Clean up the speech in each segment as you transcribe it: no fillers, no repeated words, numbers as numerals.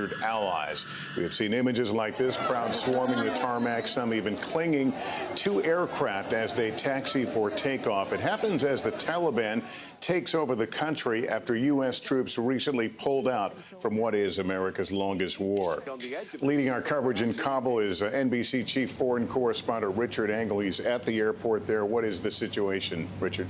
500 allies. We have seen images like this, crowds swarming the tarmac, some even clinging to aircraft as they taxi for takeoff. It happens as the Taliban takes over the country after U.S. troops recently pulled out from what is America's longest war. Leading our coverage in Kabul is NBC chief foreign correspondent Richard Engel. He's at the airport there. What is the situation, Richard?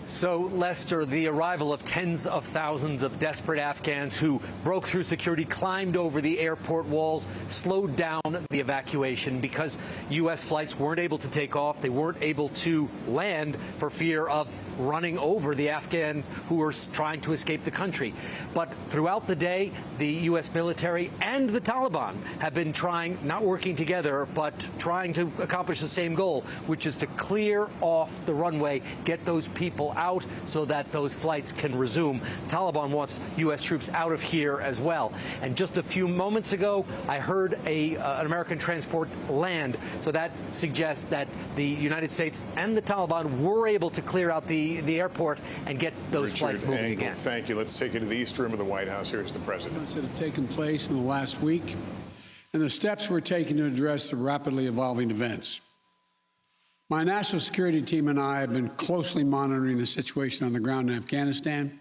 So, Lester, the arrival of tens of thousands of desperate Afghans who broke through security, climbed over the airport walls, slowed down the evacuation because U.S. flights weren't able to take off. They weren't able to land for fear of running over the Afghans who were trying to escape the country. But throughout the day, the U.S. military and the Taliban have been trying, not working together, but trying to accomplish the same goal, which is to clear off the runway, get those people out so that those flights can resume. Taliban wants U.S. troops out of here as well. And just a few moments ago, I heard an American transport land. So that suggests that the United States and the Taliban were able to clear out the airport and get those flights moving again. Thank you. Let's take you to the East Room of the White House. Here's the president. That have taken place in the last week and the steps we're taking to address the rapidly evolving events. My national security team and I have been closely monitoring the situation on the ground in Afghanistan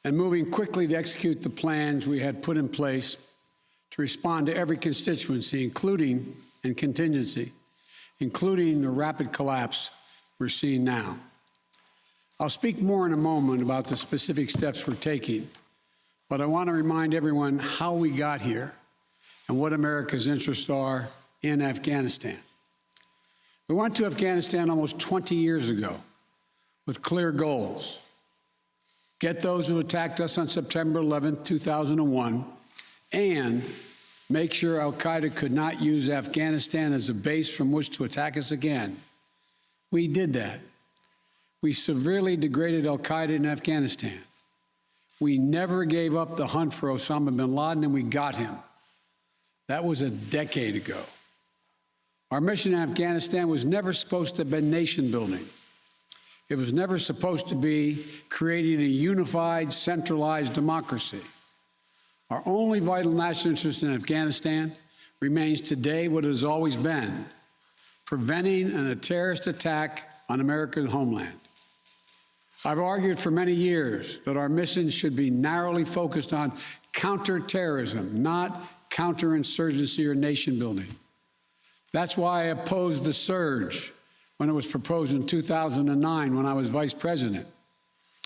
and moving quickly to execute the plans we had put in place to respond to every constituency, including and contingency, including the rapid collapse we're seeing now. I'll speak more in a moment about the specific steps we're taking, but I want to remind everyone how we got here and what America's interests are in Afghanistan. We went to Afghanistan almost 20 years ago with clear goals. Get those who attacked us on September 11, 2001, and make sure al-Qaeda could not use Afghanistan as a base from which to attack us again. We did that. We severely degraded al-Qaeda in Afghanistan. We never gave up the hunt for Osama bin Laden, and we got him. That was a decade ago. Our mission in Afghanistan was never supposed to have been nation building. It was never supposed to be creating a unified, centralized democracy. Our only vital national interest in Afghanistan remains today what it has always been: preventing a terrorist attack on America's homeland. I've argued for many years that our mission should be narrowly focused on counterterrorism, not counterinsurgency or nation building. That's why I opposed the surge when it was proposed in 2009 when I was vice president.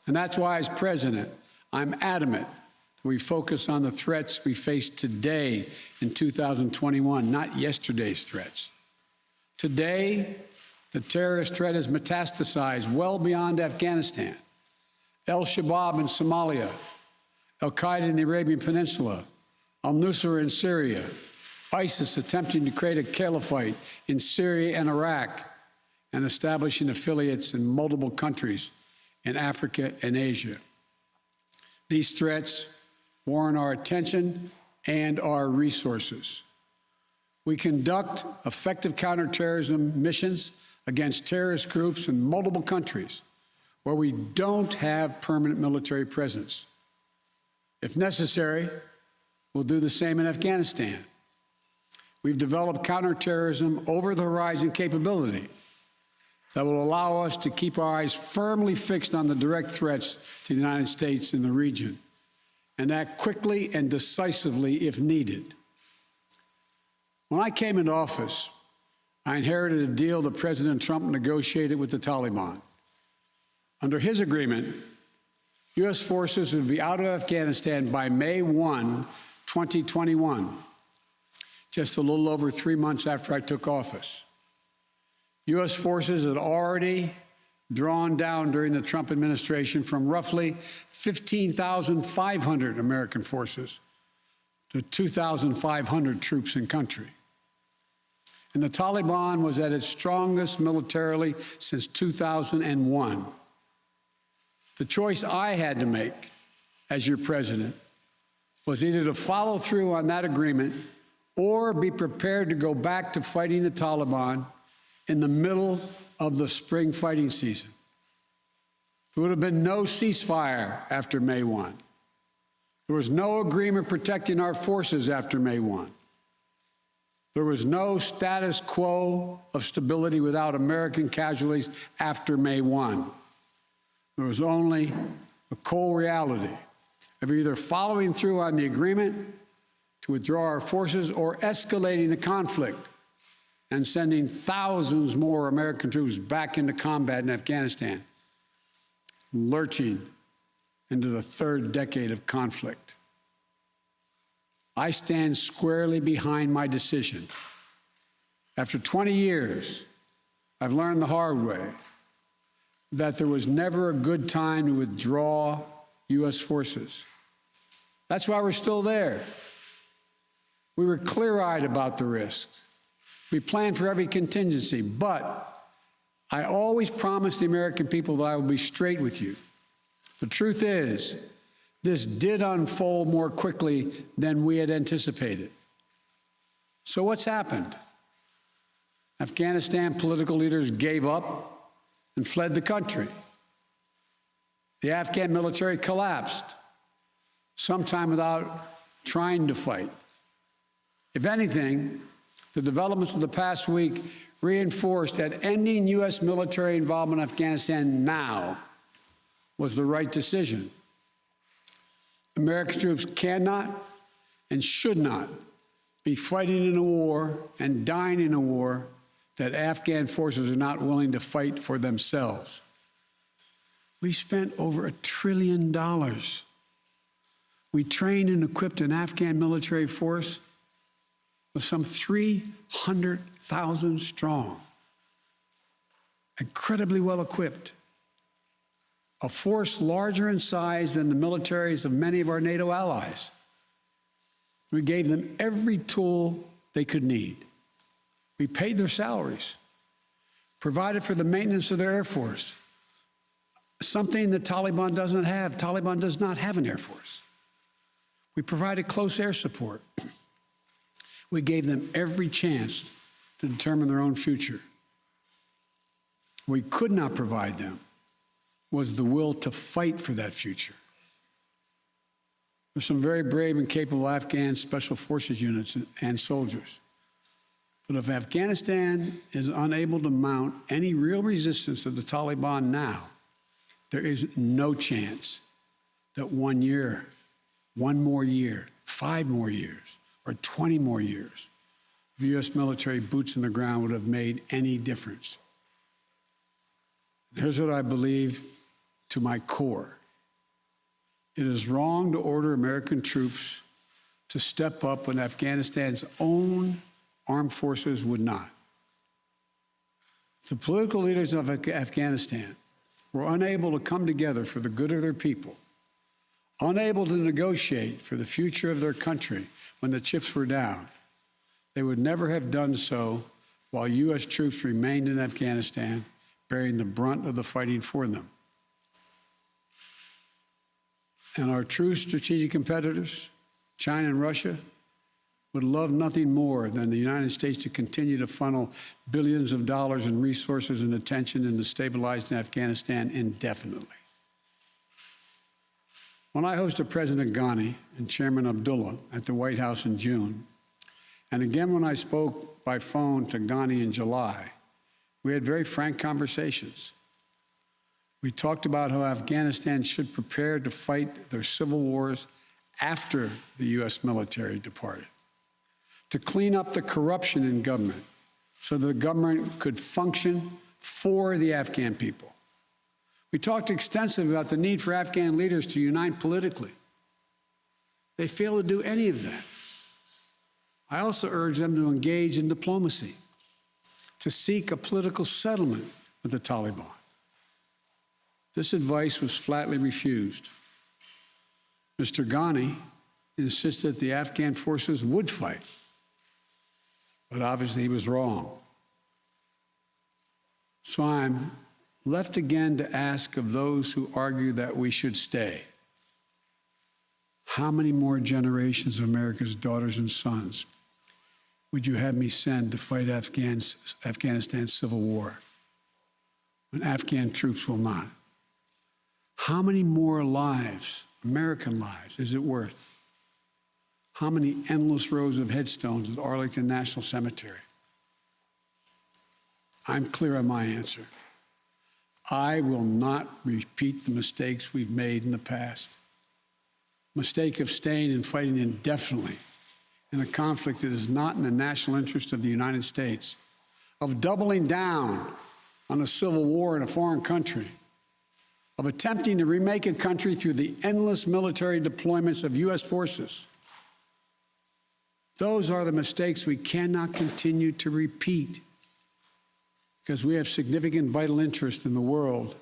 And that's why, as president, I'm adamant that we focus on the threats we face today in 2021, not yesterday's threats. Today, the terrorist threat has metastasized well beyond Afghanistan. Al-Shabaab in Somalia, al-Qaeda in the Arabian Peninsula, al-Nusra in Syria, ISIS attempting to create a caliphate in Syria and Iraq, and establishing affiliates in multiple countries in Africa and Asia. These threats warrant our attention and our resources. We conduct effective counterterrorism missions against terrorist groups in multiple countries where we don't have permanent military presence. If necessary, we'll do the same in Afghanistan. We've developed counterterrorism over-the-horizon capability that will allow us to keep our eyes firmly fixed on the direct threats to the United States in the region and act quickly and decisively if needed. When I came into office, I inherited a deal that President Trump negotiated with the Taliban. Under his agreement, U.S. forces would be out of Afghanistan by May 1, 2021. Just a little over 3 months after I took office. U.S. forces had already drawn down during the Trump administration from roughly 15,500 American forces to 2,500 troops in country. And the Taliban was at its strongest militarily since 2001. The choice I had to make as your president was either to follow through on that agreement or be prepared to go back to fighting the Taliban in the middle of the spring fighting season. There would have been no ceasefire after May 1. There was no agreement protecting our forces after May 1. There was no status quo of stability without American casualties after May 1. There was only a cold reality of either following through on the agreement to withdraw our forces or escalating the conflict and sending thousands more American troops back into combat in Afghanistan, lurching into the third decade of conflict. I stand squarely behind my decision. After 20 years, I've learned the hard way that there was never a good time to withdraw U.S. forces. That's why we're still there. We were clear-eyed about the risks. We planned for every contingency, but I always promised the American people that I would be straight with you. The truth is, this did unfold more quickly than we had anticipated. So what's happened? Afghanistan political leaders gave up and fled the country. The Afghan military collapsed, sometime without trying to fight. If anything, the developments of the past week reinforced that ending U.S. military involvement in Afghanistan now was the right decision. American troops cannot and should not be fighting in a war and dying in a war that Afghan forces are not willing to fight for themselves. We spent over $1 trillion. We trained and equipped an Afghan military force with some 300,000 strong, incredibly well equipped, a force larger in size than the militaries of many of our NATO allies. We gave them every tool they could need. We paid their salaries, provided for the maintenance of their Air Force, something the Taliban doesn't have. Taliban does not have an Air Force. We provided close air support. We gave them every chance to determine their own future. We could not provide them was the will to fight for that future. There's some very brave and capable Afghan special forces units and soldiers. But if Afghanistan is unable to mount any real resistance to the Taliban now, there is no chance that 1 year, 1 more year, 5 more years, or 20 more years of U.S. military boots on the ground would have made any difference. Here's what I believe to my core. It is wrong to order American troops to step up when Afghanistan's own armed forces would not. The political leaders of Afghanistan were unable to come together for the good of their people, unable to negotiate for the future of their country when the chips were down. They would never have done so while U.S. troops remained in Afghanistan, bearing the brunt of the fighting for them. And our true strategic competitors, China and Russia, would love nothing more than the United States to continue to funnel billions of dollars in resources and attention into stabilizing Afghanistan indefinitely. When I hosted President Ghani and Chairman Abdullah at the White House in June, and again when I spoke by phone to Ghani in July, we had very frank conversations. We talked about how Afghanistan should prepare to fight their civil wars after the U.S. military departed, to clean up the corruption in government so the government could function for the Afghan people. We talked extensively about the need for Afghan leaders to unite politically. They fail to do any of that. I also urged them to engage in diplomacy, to seek a political settlement with the Taliban. This advice was flatly refused. Mr. Ghani insisted that the Afghan forces would fight, but obviously he was wrong. So I'm left again to ask of those who argue that we should stay, how many more generations of America's daughters and sons would you have me send to fight Afghanistan's civil war when Afghan troops will not? How many more lives American lives is it worth? How many endless rows of headstones at Arlington National Cemetery? I'm clear on my answer. I will not repeat the mistakes we've made in the past. Mistake of staying and fighting indefinitely in a conflict that is not in the national interest of the United States, of doubling down on a civil war in a foreign country, of attempting to remake a country through the endless military deployments of U.S. forces. Those are the mistakes we cannot continue to repeat because we have significant vital interest in the world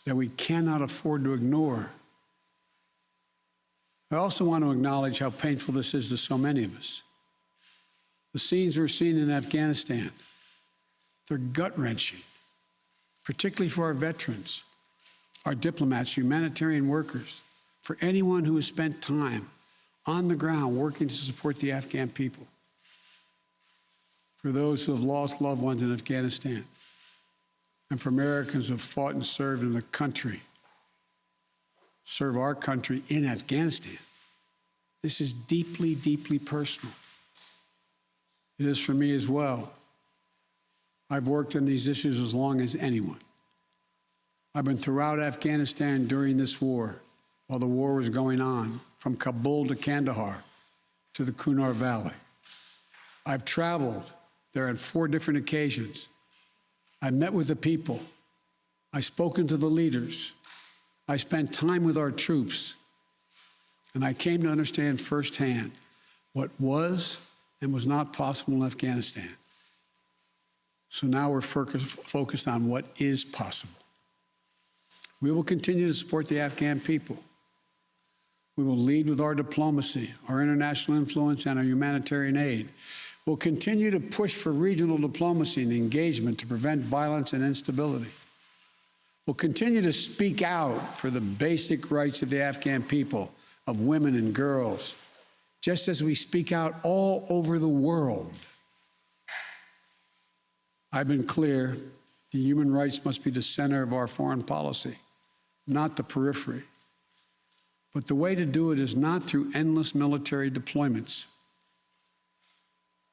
that we cannot afford to ignore. I also want to acknowledge how painful this is to so many of us. The scenes we're seeing in Afghanistan, they're gut-wrenching, particularly for our veterans, our diplomats, humanitarian workers, for anyone who has spent time on the ground working to support the Afghan people, for those who have lost loved ones in Afghanistan, and for Americans who have fought and served in the country, serve our country in Afghanistan. This is deeply, deeply personal. It is for me as well. I've worked on these issues as long as anyone. I've been throughout Afghanistan during this war, while the war was going on, from Kabul to Kandahar to the Kunar Valley. I've traveled there on 4 different occasions. I met with the people. I've spoken to the leaders. I spent time with our troops. And I came to understand firsthand what was and was not possible in Afghanistan. So now we're focused on what is possible. We will continue to support the Afghan people. We will lead with our diplomacy, our international influence, and our humanitarian aid. We'll continue to push for regional diplomacy and engagement to prevent violence and instability. We'll continue to speak out for the basic rights of the Afghan people, of women and girls, just as we speak out all over the world. I've been clear, the human rights must be the center of our foreign policy, not the periphery. But the way to do it is not through endless military deployments.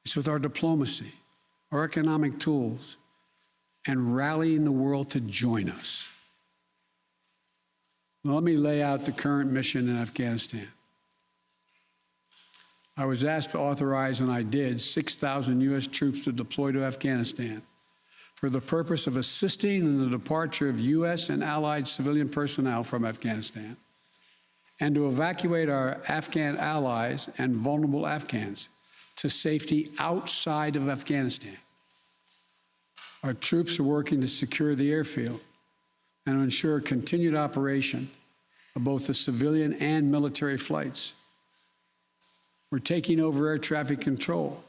It's with our diplomacy, our economic tools, and rallying the world to join us. Now, let me lay out the current mission in Afghanistan. I was asked to authorize, and I did, 6,000 U.S. troops to deploy to Afghanistan for the purpose of assisting in the departure of U.S. and allied civilian personnel from Afghanistan, and to evacuate our Afghan allies and vulnerable Afghans to safety outside of Afghanistan. Our troops are working to secure the airfield and to ensure continued operation of both the civilian and military flights. We're taking over air traffic control.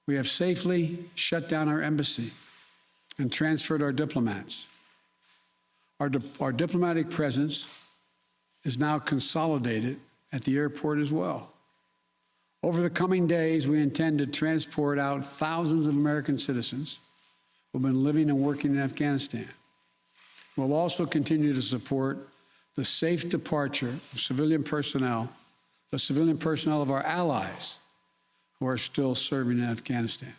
We have safely shut down our embassy and transferred our diplomats. Our diplomatic presence is now consolidated at the airport as well. Over the coming days, we intend to transport out thousands of American citizens who have been living and working in Afghanistan. We'll also continue to support the safe departure of civilian personnel, the civilian personnel of our allies who are still serving in Afghanistan.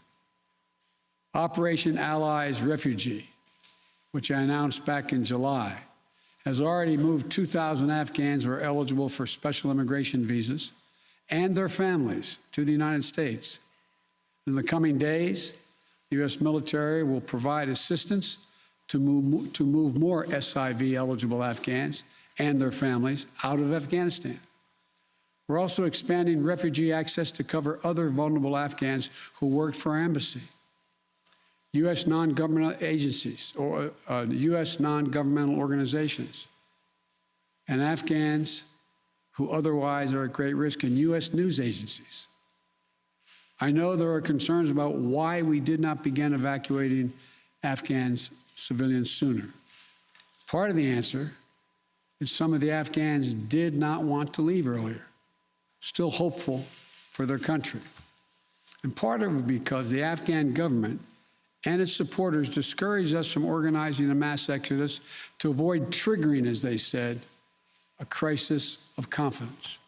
Operation Allies Refugee, which I announced back in July, has already moved 2,000 Afghans who are eligible for special immigration visas and their families to the United States. In the coming days, the U.S. military will provide assistance to move more SIV-eligible Afghans and their families out of Afghanistan. We're also expanding refugee access to cover other vulnerable Afghans who worked for our embassy. U.S. non-governmental agencies or U.S. non-governmental organizations and Afghans who otherwise are at great risk, and U.S. news agencies. I know there are concerns about why we did not begin evacuating Afghans civilians sooner. Part of the answer is some of the Afghans did not want to leave earlier, still hopeful for their country. And part of it because the Afghan government and its supporters discouraged us from organizing a mass exodus to avoid triggering, as they said, a crisis of confidence.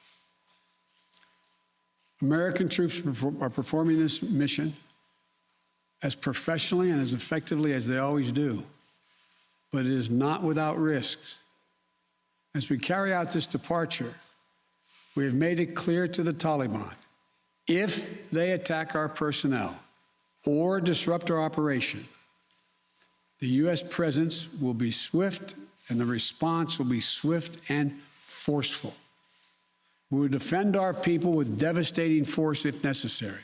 American troops are performing this mission as professionally and as effectively as they always do, but it is not without risks. As we carry out this departure, we have made it clear to the Taliban, if they attack our personnel or disrupt our operation, the U.S. presence will be swift and the response will be swift and forceful. We will defend our people with devastating force if necessary.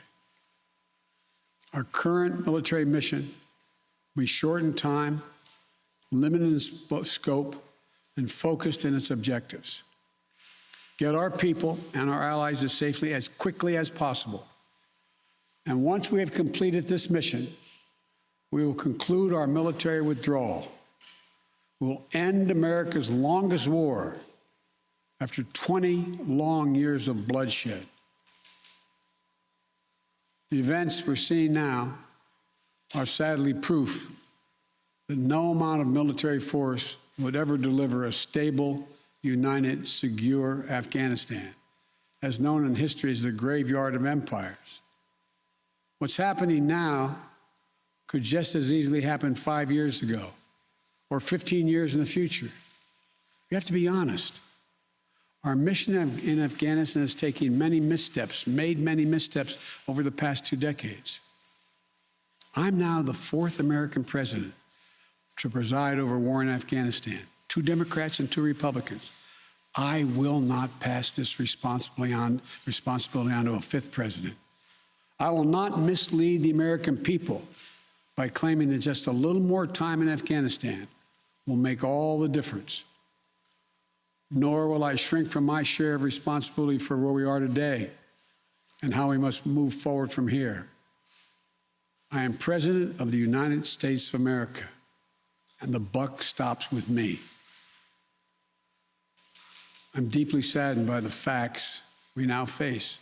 Our current military mission will be short in time, limited in scope, and focused in its objectives. Get our people and our allies as safely as quickly as possible. And once we have completed this mission, we will conclude our military withdrawal. We will end America's longest war after 20 long years of bloodshed. The events we're seeing now are sadly proof that no amount of military force would ever deliver a stable, united, secure Afghanistan, as known in history as the graveyard of empires. What's happening now could just as easily happen 5 years ago or 15 years in the future. We have to be honest. Our mission in Afghanistan is taking many missteps, made many missteps over the past 2 decades. I'm now the 4th American president to preside over war in Afghanistan, 2 Democrats and 2 Republicans. I will not pass this responsibility on to a 5th president. I will not mislead the American people by claiming that just a little more time in Afghanistan will make all the difference. Nor will I shrink from my share of responsibility for where we are today and how we must move forward from here. I am President of the United States of America, and the buck stops with me. I'm deeply saddened by the facts we now face,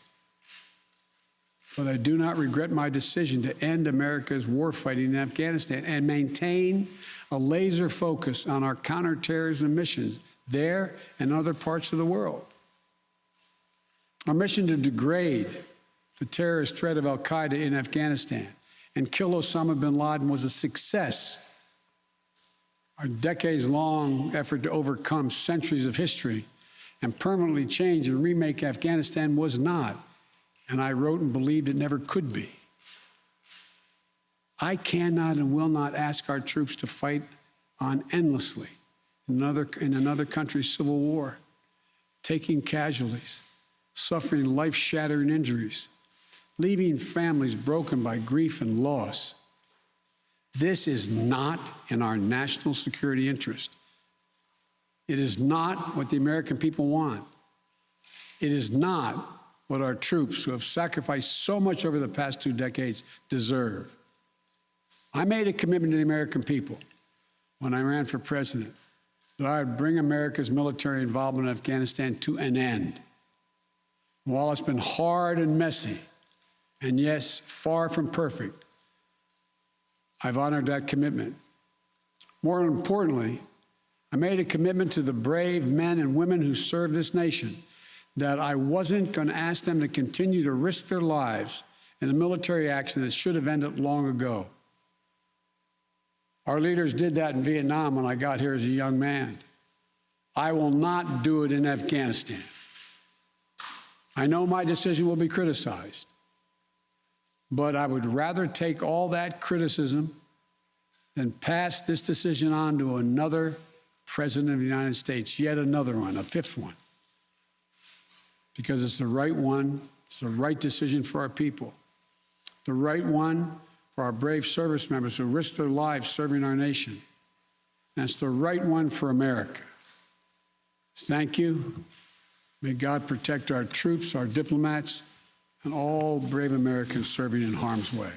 but I do not regret my decision to end America's warfighting in Afghanistan and maintain a laser focus on our counterterrorism missions there and other parts of the world. Our mission to degrade the terrorist threat of al-Qaeda in Afghanistan and kill Osama bin Laden was a success. Our decades-long effort to overcome centuries of history and permanently change and remake Afghanistan was not, and I wrote and believed it never could be. I cannot and will not ask our troops to fight on endlessly in another country's civil war, taking casualties, suffering life-shattering injuries, leaving families broken by grief and loss. This is not in our national security interest. It is not what the American people want. It is not what our troops, who have sacrificed so much over the past 2 decades, deserve. I made a commitment to the American people when I ran for president that I would bring America's military involvement in Afghanistan to an end. While it's been hard and messy, and yes, far from perfect, I've honored that commitment. More importantly, I made a commitment to the brave men and women who serve this nation that I wasn't going to ask them to continue to risk their lives in a military action that should have ended long ago. Our leaders did that in Vietnam when I got here as a young man. I will not do it in Afghanistan. I know my decision will be criticized, but I would rather take all that criticism than pass this decision on to another president of the United States, yet another one, a 5th one, because it's the right one, it's the right decision for our people, the right one for our brave service members who risk their lives serving our nation, and it's the right one for America. Thank you. May God protect our troops, our diplomats, and all brave Americans serving in harm's way.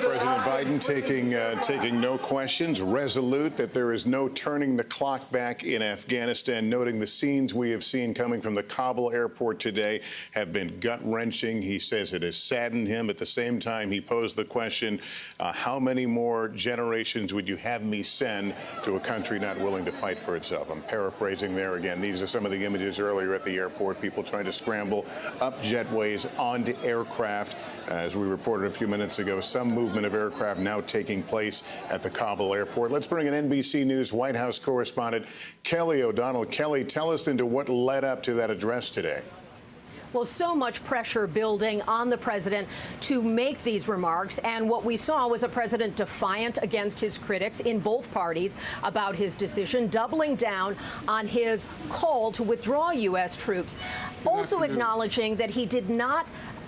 President Biden Biden taking no questions, resolute that there is no turning the clock back in Afghanistan, noting the scenes we have seen coming from the Kabul airport today have been gut-wrenching. He says it has saddened him. At the same time, he posed the question, how many more generations would you have me send to a country not willing to fight for itself? I'm paraphrasing there again. These are some of the images earlier at the airport, people trying to scramble up jetways onto aircraft. As we reported a few minutes ago, some movement of aircraft now taking place at the Kabul airport. Let's bring in NBC News White House correspondent Kelly O'Donnell. Kelly, tell us into what led up to that address today. Well, so much pressure building on the president to make these remarks. And what we saw was a president defiant against his critics in both parties about his decision, doubling down on his call to withdraw U.S. troops, also acknowledging that he did not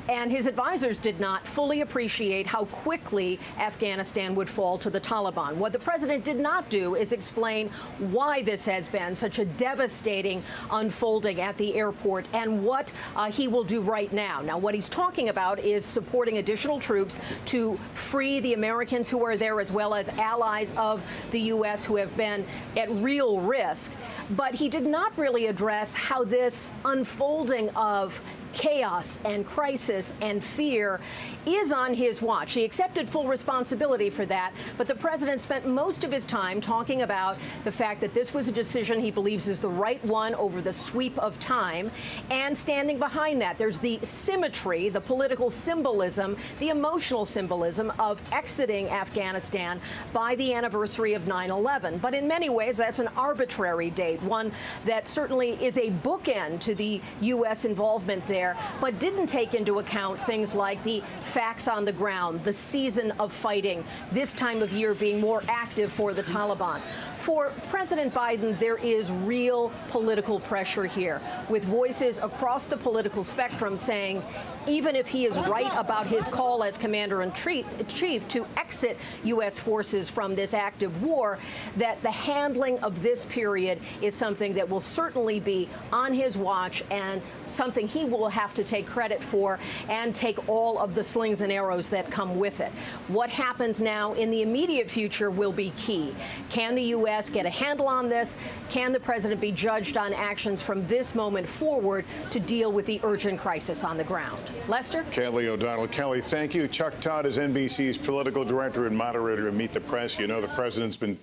and his advisors did not fully appreciate how quickly Afghanistan would fall to the Taliban. What the president did not do is explain why this has been such a devastating unfolding at the airport and what he will do right now. Now, what he's talking about is supporting additional troops to free the Americans who are there, as well as allies of the U.S. who have been at real risk. But he did not really address how this unfolding of chaos and crisis and fear is on his watch. He accepted full responsibility for that, but the president spent most of his time talking about the fact that this was a decision he believes is the right one over the sweep of time, and standing behind that. There's the symmetry, the political symbolism, the emotional symbolism of exiting Afghanistan by the anniversary of 9/11. But in many ways, that's an arbitrary date, one that certainly is a bookend to the U.S. involvement there, but didn't take into account things like the facts on the ground, the season of fighting, this time of year being more active for the Taliban. For President Biden, there is real political pressure here, with voices across the political spectrum saying, even if he is right about his call as commander-in-chief to exit U.S. forces from this active war, that the handling of this period is something that will certainly be on his watch and something he will have to take credit for and take all of the slings and arrows that come with it. What happens now in the immediate future will be key. Can the U.S. get a handle on this? Can the president be judged on actions from this moment forward to deal with the urgent crisis on the ground? Lester? Kelly O'Donnell. Kelly, thank you. Chuck Todd is NBC's political director and moderator of Meet the Press. You know the president's been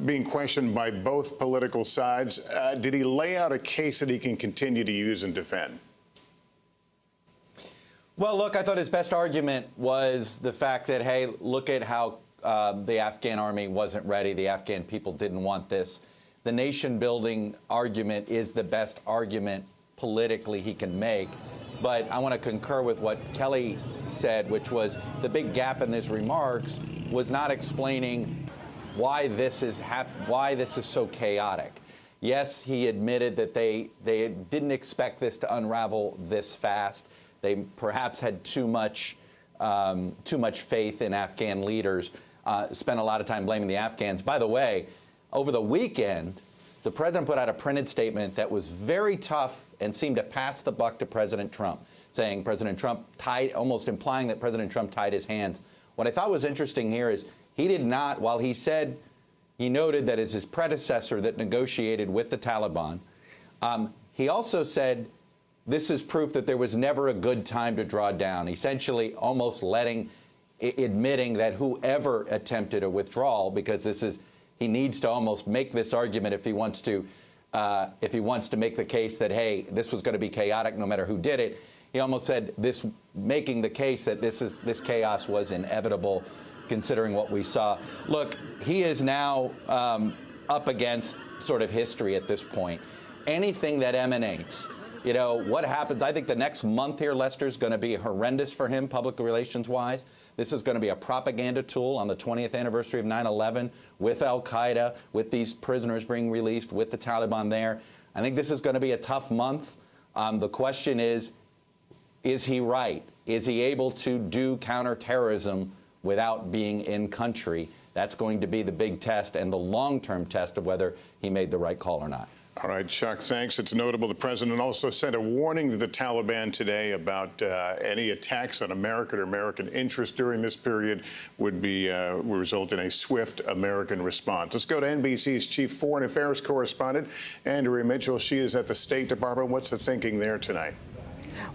being questioned by both political sides. Did he lay out a case that he can continue to use and defend? Well, look, I thought his best argument was the fact that, hey, look at how the Afghan army wasn't ready. The Afghan people didn't want this. The nation-building argument is the best argument politically he can make. But I want to concur with what Kelly said, which was the big gap in his remarks was not explaining why this is so chaotic. Yes, he admitted that they didn't expect this to unravel this fast. They perhaps had too much faith in Afghan leaders. Spent a lot of time blaming the Afghans. By the way, over the weekend, the president put out a printed statement that was very tough and seemed to pass the buck to President Trump, saying President Trump almost implying that President Trump tied his hands. What I thought was interesting here is he did not, while he noted that it's his predecessor that negotiated with the Taliban, he also said this is proof that there was never a good time to draw down, essentially almost admitting that whoever attempted a withdrawal, because he needs to almost make this argument if he wants to make the case that, hey, this was going to be chaotic no matter who did it. He almost said making the case that this chaos was inevitable, considering what we saw. Look, he is now up against sort of history at this point. Anything that emanates, what happens, I think the next month here, Lester, is going to be horrendous for him, public relations-wise. This is going to be a propaganda tool on the 20th anniversary of 9/11 with al-Qaeda, with these prisoners being released, with the Taliban there. I think this is going to be a tough month. The question is he right? Is he able to do counterterrorism without being in country? That's going to be the big test and the long-term test of whether he made the right call or not. All right, Chuck, thanks. It's notable the president also sent a warning to the Taliban today about any attacks on American or American interests during this period would result in a swift American response. Let's go to NBC's chief foreign affairs correspondent, Andrea Mitchell. She is at the State Department. What's the thinking there tonight?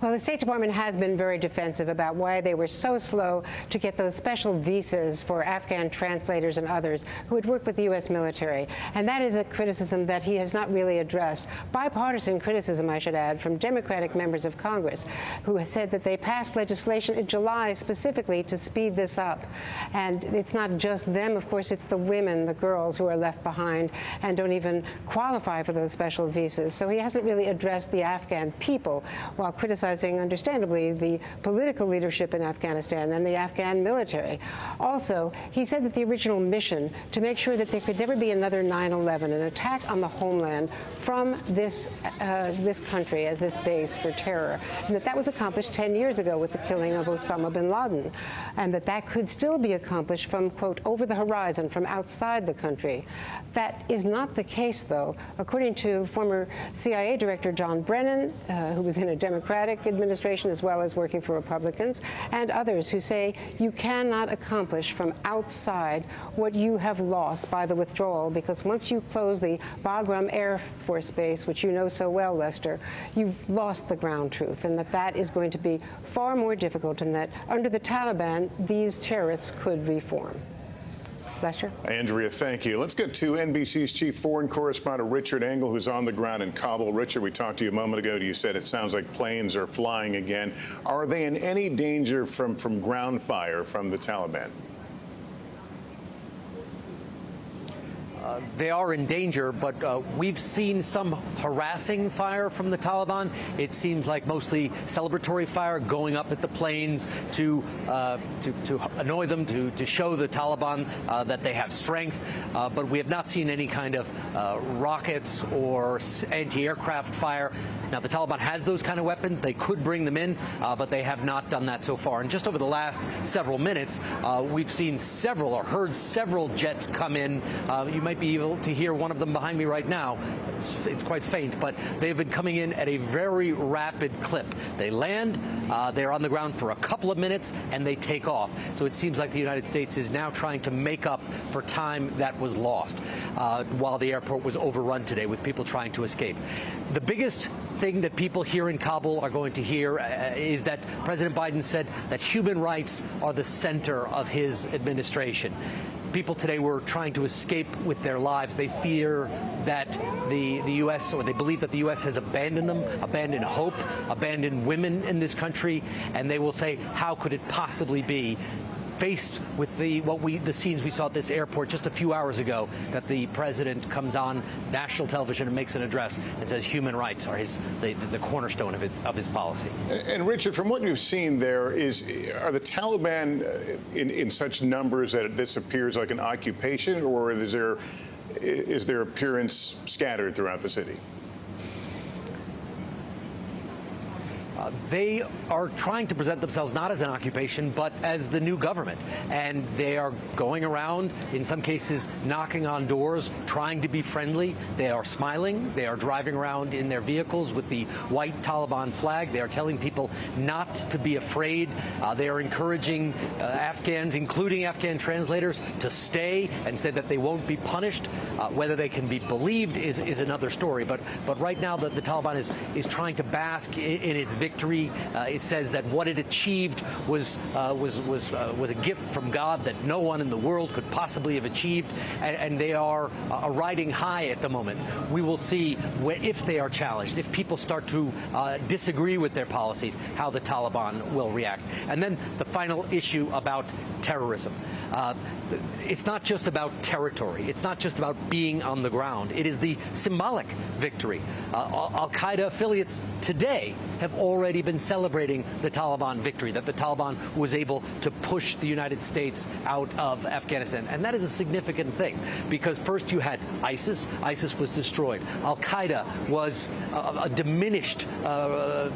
Well, the State Department has been very defensive about why they were so slow to get those special visas for Afghan translators and others who had worked with the U.S. military. And that is a criticism that he has not really addressed. Bipartisan criticism, I should add, from Democratic members of Congress who have said that they passed legislation in July specifically to speed this up. And it's not just them, of course, it's the women, the girls who are left behind and don't even qualify for those special visas. So he hasn't really addressed the Afghan people while criticizing, understandably, the political leadership in Afghanistan and the Afghan military. Also, he said that the original mission to make sure that there could never be another 9/11, an attack on the homeland from this country as this base for terror, and that was accomplished 10 years ago with the killing of Osama bin Laden, and that could still be accomplished from, quote, over the horizon, from outside the country. That is not the case, though. According to former CIA Director John Brennan, who was in a Democratic administration as well as working for Republicans, and others who say you cannot accomplish from outside what you have lost by the withdrawal, because once you close the Bagram Air Force Base, which you know so well, Lester, you've lost the ground truth, and that is going to be far more difficult, and that under the Taliban, these terrorists could reform. Lester? Andrea, thank you. Let's get to NBC's chief foreign correspondent, Richard Engel, who's on the ground in Kabul. Richard, we talked to you a moment ago. You said it sounds like planes are flying again. Are they in any danger from ground fire from the Taliban? They are in danger, but we've seen some harassing fire from the Taliban. It seems like mostly celebratory fire going up at the planes to annoy them, to show the Taliban that they have strength. But we have not seen any kind of rockets or anti-aircraft fire. Now, the Taliban has those kind of weapons. They could bring them in, but they have not done that so far. And just over the last several minutes, we've seen several or heard several jets come in. You might be able to hear one of them behind me right now. It's quite faint, but they've been coming in at a very rapid clip. They land, they're on the ground for a couple of minutes, and they take off. So it seems like the United States is now trying to make up for time that was lost while the airport was overrun today with people trying to escape. The biggest thing that people here in Kabul are going to hear is that President Biden said that human rights are the center of his administration. People today were trying to escape with their lives. They fear that the U.S., or they believe that the U.S. has abandoned them, abandoned hope, abandoned women in this country, and they will say, how could it possibly be, faced with the scenes we saw at this airport just a few hours ago, that the president comes on national television and makes an address and says human rights are the cornerstone of his policy. And Richard, from what you've seen there, are the Taliban in such numbers that this appears like an occupation, or is their appearance scattered throughout the city? They are trying to present themselves not as an occupation, but as the new government. And they are going around, in some cases, knocking on doors, trying to be friendly. They are smiling. They are driving around in their vehicles with the white Taliban flag. They are telling people not to be afraid. They are encouraging Afghans, including Afghan translators, to stay and say that they won't be punished. Whether they can be believed is another story. But right now, the Taliban is trying to bask in its victory. It says that what it achieved was a gift from God that no one in the world could possibly have achieved, and they are riding high at the moment. We will see if they are challenged, if people start to disagree with their policies, how the Taliban will react. And then the final issue about terrorism. It's not just about territory. It's not just about being on the ground. It is the symbolic victory. Al-Qaeda affiliates today have already been celebrating the Taliban victory, that the Taliban was able to push the United States out of Afghanistan. And that is a significant thing, because first you had ISIS. ISIS was destroyed. Al-Qaeda was a diminished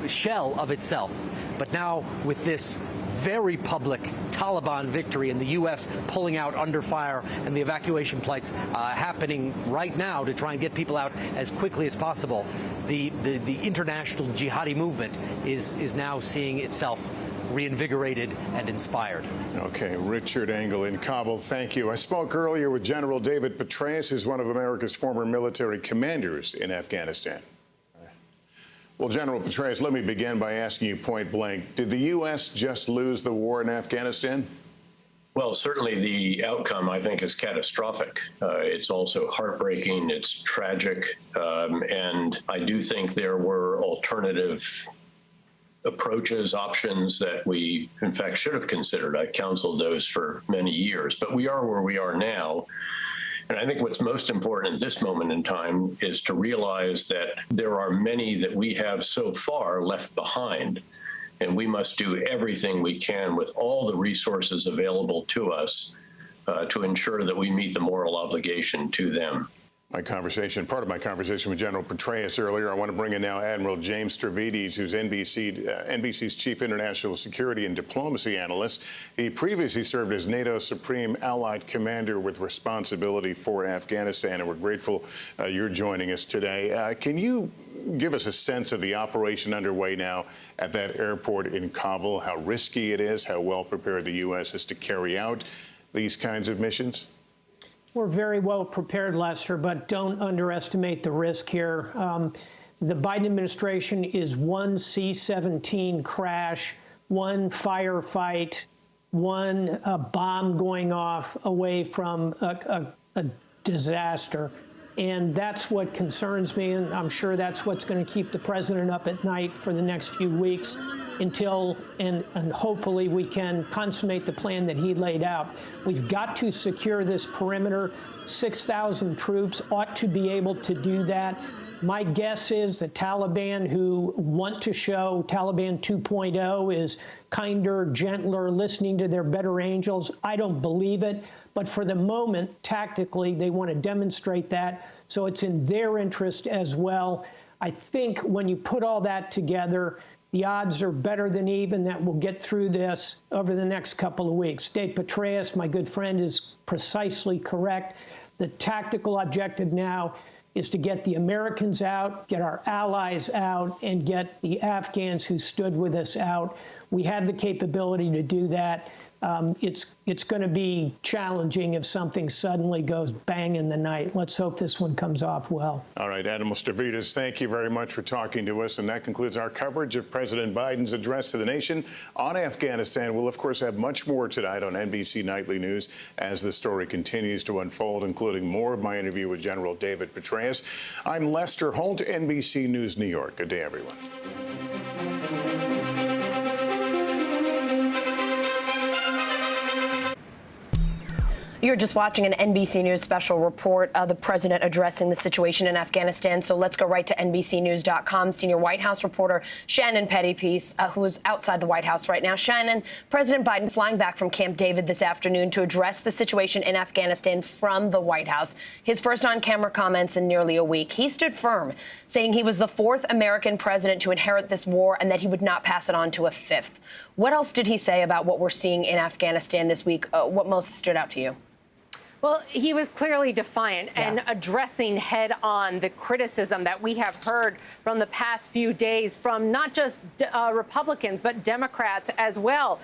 shell of itself. But now with this very public Taliban victory and the U.S. pulling out under fire and the evacuation flights happening right now to try and get people out as quickly as possible, the international jihadi movement is now seeing itself reinvigorated and inspired. Okay, Richard Engel in Kabul, thank you. I spoke earlier with General David Petraeus, who's one of America's former military commanders in Afghanistan. Well, General Petraeus, let me begin by asking you point blank, did the U.S. just lose the war in Afghanistan? Well, certainly the outcome, I think, is catastrophic. It's also heartbreaking. It's tragic. And I do think there were alternative approaches, options that we, in fact, should have considered. I counseled those for many years. But we are where we are now. And I think what's most important at this moment in time is to realize that there are many that we have so far left behind. And we must do everything we can with all the resources available to us to ensure that we meet the moral obligation to them. Part of my conversation with General Petraeus earlier, I want to bring in now Admiral James Stavridis, who's NBC's chief international security and diplomacy analyst. He previously served as NATO's supreme allied commander with responsibility for Afghanistan, and we're grateful you're joining us today. Can you give us a sense of the operation underway now at that airport in Kabul, how risky it is, how well prepared the U.S. is to carry out these kinds of missions? We're very well prepared, Lester, but don't underestimate the risk here. The Biden administration is one C-17 crash, one firefight, one bomb going off away from a disaster. And that's what concerns me, and I'm sure that's what's going to keep the president up at night for the next few weeks until, and hopefully we can consummate the plan that he laid out. We've got to secure this perimeter. 6,000 troops ought to be able to do that. My guess is the Taliban, who want to show Taliban 2.0 is kinder, gentler, listening to their better angels. I don't believe it. But for the moment, tactically, they want to demonstrate that. So it's in their interest as well. I think when you put all that together, the odds are better than even that we'll get through this over the next couple of weeks. Dave Petraeus, my good friend, is precisely correct. The tactical objective now is to get the Americans out, get our allies out, and get the Afghans who stood with us out. We have the capability to do that. It's going to be challenging if something suddenly goes bang in the night. Let's hope this one comes off well. All right, Admiral Stavridis, thank you very much for talking to us. And that concludes our coverage of President Biden's address to the nation on Afghanistan. We'll, of course, have much more tonight on NBC Nightly News as the story continues to unfold, including more of my interview with General David Petraeus. I'm Lester Holt, NBC News, New York. Good day, everyone. You're just watching an NBC News special report of the president addressing the situation in Afghanistan. So let's go right to NBCnews.com. Senior White House reporter Shannon Pettypiece, who is outside the White House right now. Shannon, President Biden flying back from Camp David this afternoon to address the situation in Afghanistan from the White House. His first on-camera comments in nearly a week. He stood firm, saying he was the fourth American president to inherit this war and that he would not pass it on to a fifth. What else did he say about what we're seeing in Afghanistan this week? What most stood out to you? Well, he was clearly defiant and addressing head on the criticism that we have heard from the past few days from not just Republicans, but Democrats as well.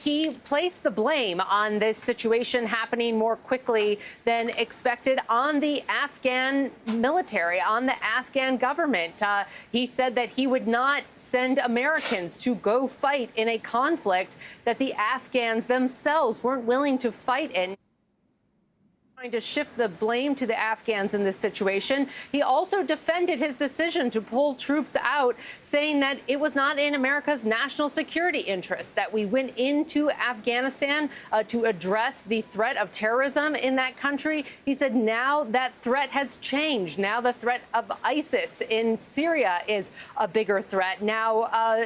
He placed the blame on this situation happening more quickly than expected on the Afghan military, on the Afghan government. He said that he would not send Americans to go fight in a conflict that the Afghans themselves weren't willing to fight in. Trying to shift the blame to the Afghans in this situation. He also defended his decision to pull troops out, saying that it was not in America's national security interest that we went into Afghanistan to address the threat of terrorism in that country. He said now that threat has changed. Now the threat of ISIS in Syria is a bigger threat. Now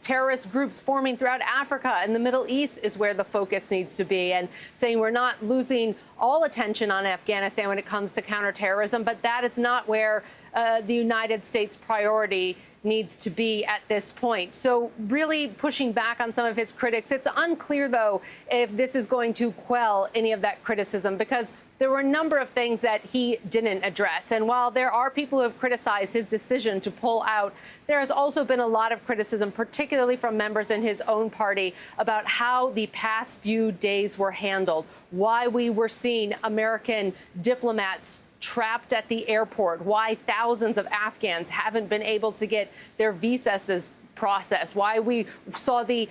terrorist groups forming throughout Africa and the Middle East is where the focus needs to be, and saying we're not losing all attention on Afghanistan when it comes to counterterrorism, but that is not where the United States priority needs to be at this point. So really pushing back on some of his critics. It's unclear, though, if this is going to quell any of that criticism, because there were a number of things that he didn't address. And while there are people who have criticized his decision to pull out, there has also been a lot of criticism, particularly from members in his own party, about how the past few days were handled, why we were seeing American diplomats trapped at the airport, why thousands of Afghans haven't been able to get their visas processed, why we saw the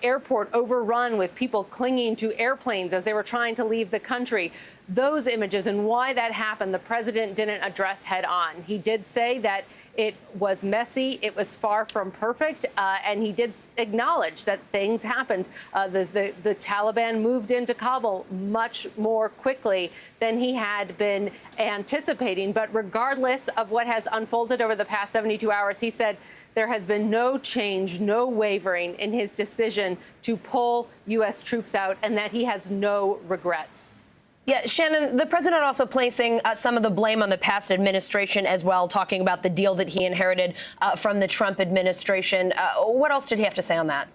airport overrun with people clinging to airplanes as they were trying to leave the country. Those images and why that happened, the president didn't address head on. He did say that it was messy, it was far from perfect, and he did acknowledge that things happened. The Taliban moved into Kabul much more quickly than he had been anticipating. But regardless of what has unfolded over the past 72 hours, he said there has been no change, no wavering in his decision to pull U.S. troops out, and that he has no regrets. Yeah, Shannon, the president also placing some of the blame on the past administration as well, talking about the deal that he inherited from the Trump administration. What else did he have to say on that?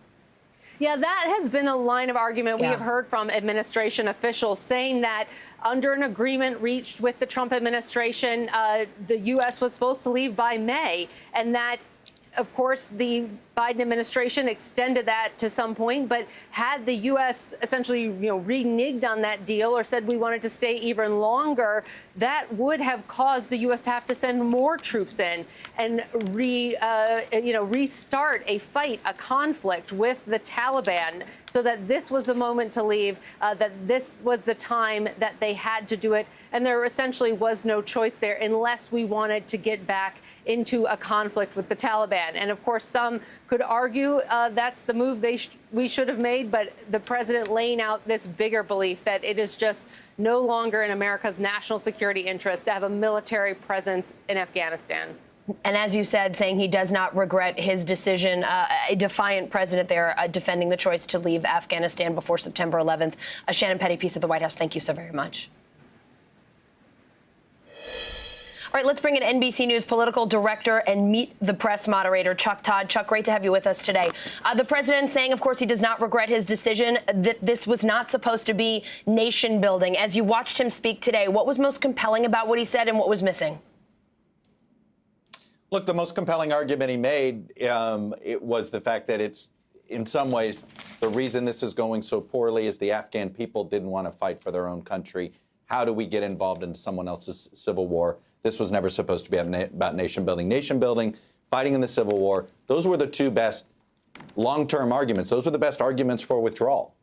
Yeah, that has been a line of argument we have heard from administration officials, saying that under an agreement reached with the Trump administration, the U.S. was supposed to leave by May, and that, of course, the Biden administration extended that to some point, but had the U.S. essentially, reneged on that deal or said we wanted to stay even longer, that would have caused the U.S. to have to send more troops in and restart a fight, a conflict with the Taliban, so that this was the moment to leave, that this was the time that they had to do it, and there essentially was no choice there unless we wanted to get back into a conflict with the Taliban. And of course, some could argue that's the move we should have made, but the president laying out this bigger belief that it is just no longer in America's national security interest to have a military presence in Afghanistan. And as you said, saying he does not regret his decision, a defiant president there defending the choice to leave Afghanistan before September 11th. Shannon Pettypiece at the White House, thank you so very much. All right, let's bring in NBC News political director and Meet the Press moderator, Chuck Todd. Chuck, great to have you with us today. The president saying, of course, he does not regret his decision, that this was not supposed to be nation building. As you watched him speak today, what was most compelling about what he said and what was missing? Look, the most compelling argument he made, it was the fact that it's, in some ways, the reason this is going so poorly is the Afghan people didn't want to fight for their own country. How do we get involved in someone else's civil war? This was never supposed to be about nation building. Nation building, fighting in the Civil War, those were the two best long-term arguments. Those were the best arguments for withdrawal.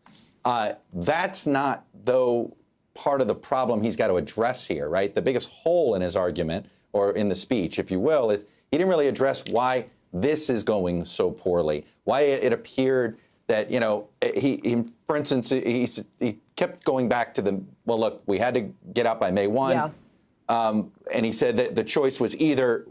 That's not, though, part of the problem he's got to address here, right? The biggest hole in his argument, or in the speech, if you will, is he didn't really address why this is going so poorly, why it appeared that, he for instance, he kept going back to well, look, we had to get out by May 1. Yeah. And he said that the choice was either,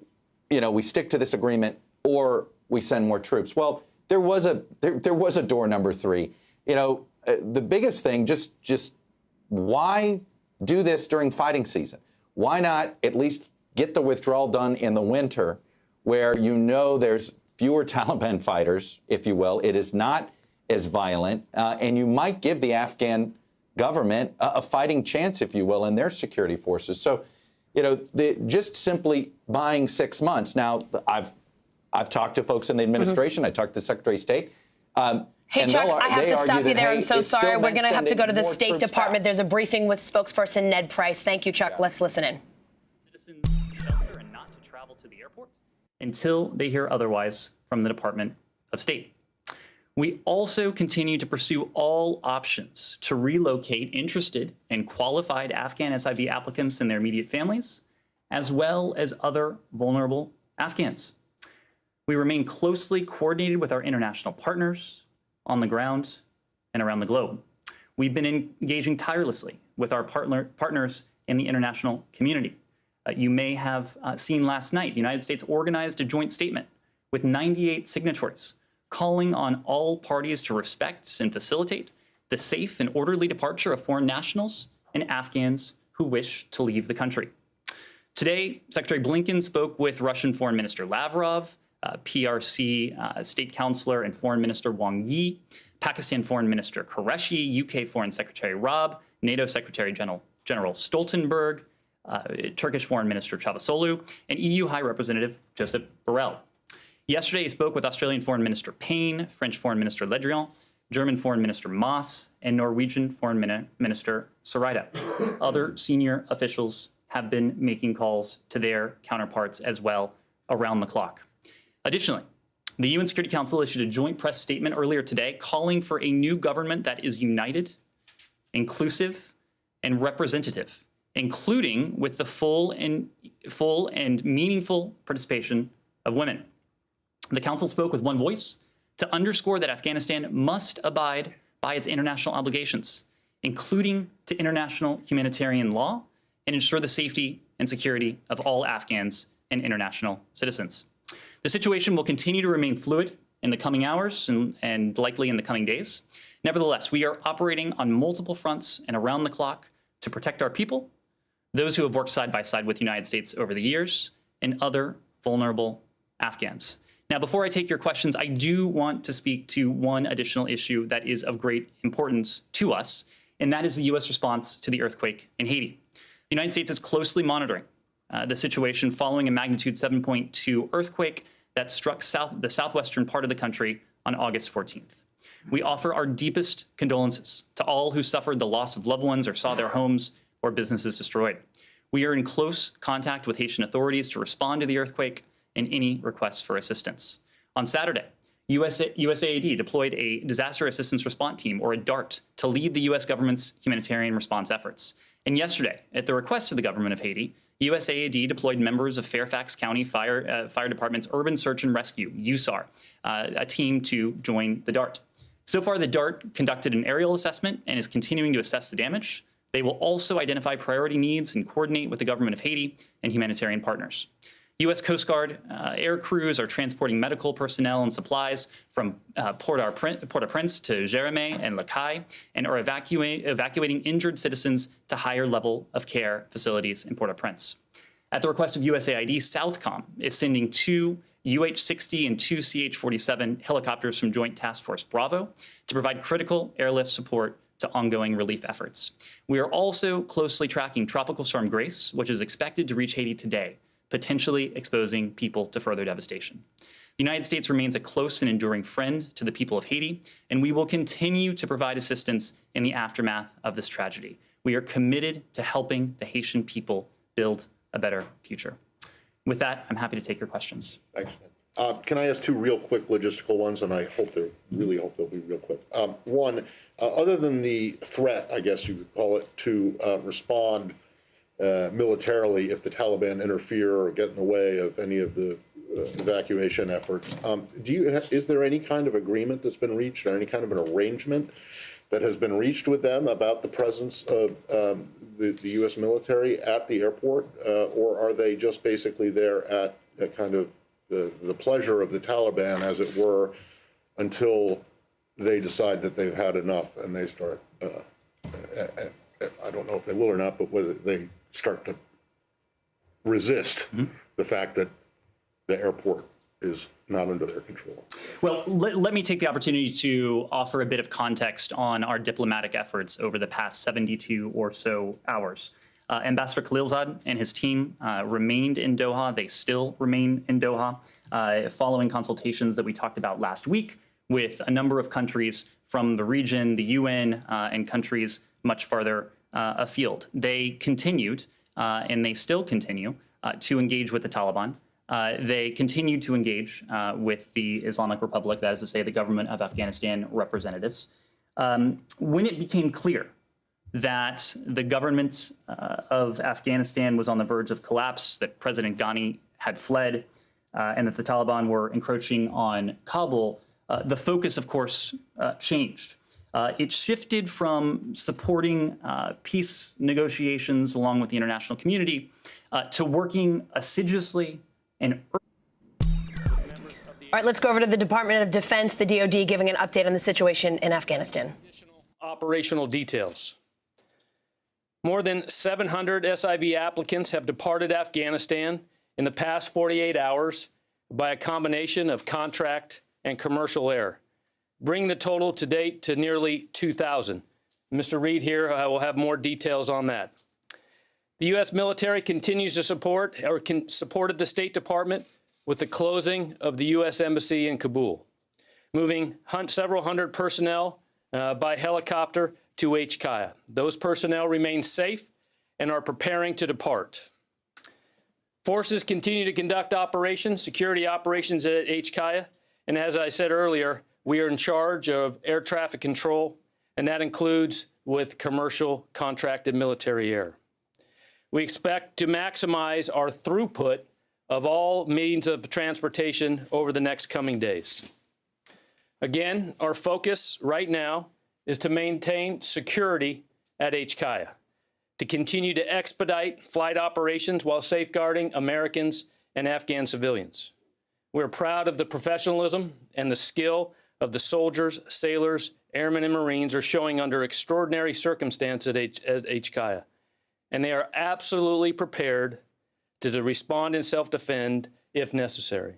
we stick to this agreement or we send more troops. Well, there was a door number 3. The biggest thing, just why do this during fighting season? Why not at least get the withdrawal done in the winter where there's fewer Taliban fighters, if you will. It is not as violent, and you might give the Afghan government a fighting chance, if you will, in their security forces. So, just simply buying 6 months. Now, I've talked to folks in the administration. I talked to the Secretary of State. Hey, Chuck, I have to stop you there. I'm so sorry. We're going to have to go to the State Department. There's a briefing with spokesperson Ned Price. Thank you, Chuck. Let's listen in. Citizens shelter and not to travel to the airport until they hear otherwise from the Department of State. We also continue to pursue all options to relocate interested and qualified Afghan SIV applicants and their immediate families, as well as other vulnerable Afghans. We remain closely coordinated with our international partners on the ground and around the globe. We've been engaging tirelessly with our partners in the international community. You may have seen last night, the United States organized a joint statement with 98 signatories calling on all parties to respect and facilitate the safe and orderly departure of foreign nationals and Afghans who wish to leave the country. Today, Secretary Blinken spoke with Russian Foreign Minister Lavrov PRC State Councillor and Foreign Minister Wang Yi, Pakistan Foreign Minister Qureshi, UK Foreign Secretary Raab, NATO Secretary General Stoltenberg, Turkish Foreign Minister Çavuşoğlu, and EU High Representative Josep Borrell. Yesterday, he spoke with Australian Foreign Minister Payne, French Foreign Minister Le Drian, German Foreign Minister Maas, and Norwegian Foreign Minister Søreide. Other senior officials have been making calls to their counterparts as well around the clock. Additionally, the UN Security Council issued a joint press statement earlier today calling for a new government that is united, inclusive, and representative, including with the full and meaningful participation of women. The Council spoke with one voice to underscore that Afghanistan must abide by its international obligations, including to international humanitarian law, and ensure the safety and security of all Afghans and international citizens. The situation will continue to remain fluid in the coming hours and likely in the coming days. Nevertheless, we are operating on multiple fronts and around the clock to protect our people, those who have worked side by side with the United States over the years, and other vulnerable Afghans. Now, before I take your questions, I do want to speak to one additional issue that is of great importance to us, and that is the U.S. response to the earthquake in Haiti. The United States is closely monitoring the situation following a magnitude 7.2 earthquake that struck the southwestern part of the country on August 14th. We offer our deepest condolences to all who suffered the loss of loved ones or saw their homes or businesses destroyed. We are in close contact with Haitian authorities to respond to the earthquake and any requests for assistance. On Saturday, USAID deployed a Disaster Assistance Response Team, or a DART, to lead the U.S. government's humanitarian response efforts. And yesterday, at the request of the government of Haiti, USAID deployed members of Fairfax County Fire Department's Urban Search and Rescue, USAR, a team to join the DART. So far, the DART conducted an aerial assessment and is continuing to assess the damage. They will also identify priority needs and coordinate with the government of Haiti and humanitarian partners. U.S. Coast Guard air crews are transporting medical personnel and supplies from Port-au-Prince to Jérémie and Le Cay, and are evacuating injured citizens to higher level of care facilities in Port-au-Prince. At the request of USAID, Southcom is sending 2 UH-60 and 2 CH-47 helicopters from Joint Task Force Bravo to provide critical airlift support to ongoing relief efforts. We are also closely tracking Tropical Storm Grace, which is expected to reach Haiti today, potentially exposing people to further devastation. The United States remains a close and enduring friend to the people of Haiti, and we will continue to provide assistance in the aftermath of this tragedy. We are committed to helping the Haitian people build a better future. With that, I'm happy to take your questions. Thanks. Can I ask 2 real quick logistical ones, and I really hope they'll be real quick. One, other than the threat, I guess you could call it, to respond militarily if the Taliban interfere or get in the way of any of the evacuation efforts. Is there any kind of agreement that's been reached, or any kind of an arrangement that has been reached with them about the presence of the U.S. military at the airport, or are they just basically there at kind of the pleasure of the Taliban, as it were, until they decide that they've had enough and they start, I don't know if they will or not, but whether they start to resist the fact that the airport is not under their control? Well, let me take the opportunity to offer a bit of context on our diplomatic efforts over the past 72 or so hours. Ambassador Khalilzad and his team remained in Doha. They still remain in Doha, following consultations that we talked about last week with a number of countries from the region, the UN, and countries much farther afield. They continued, and they still continue, to engage with the Taliban. They continue to engage with the Islamic Republic, that is to say, the government of Afghanistan representatives. When it became clear that the government of Afghanistan was on the verge of collapse, that President Ghani had fled, and that the Taliban were encroaching on Kabul, the focus, of course, changed. It shifted from supporting peace negotiations along with the international community to working assiduously and All right, let's go over to the Department of Defense, the DoD, giving an update on the situation in Afghanistan. Operational details. More than 700 SIV applicants have departed Afghanistan in the past 48 hours, by a combination of contract and commercial air, bringing the total to date to nearly 2,000. Mr. Reed here will have more details on that. The U.S. military continues to supported the State Department with the closing of the U.S. Embassy in Kabul, moving several hundred personnel by helicopter to HKIA. Those personnel remain safe and are preparing to depart. Forces continue to conduct operations, security operations at HKIA, and as I said earlier, we are in charge of air traffic control, and that includes with commercial contracted military air. We expect to maximize our throughput of all means of transportation over the next coming days. Again, our focus right now is to maintain security at HKIA, to continue to expedite flight operations while safeguarding Americans and Afghan civilians. We're proud of the professionalism and the skill of the soldiers, sailors, airmen, and Marines are showing under extraordinary circumstances at HKIA. And they are absolutely prepared to respond and self-defend if necessary.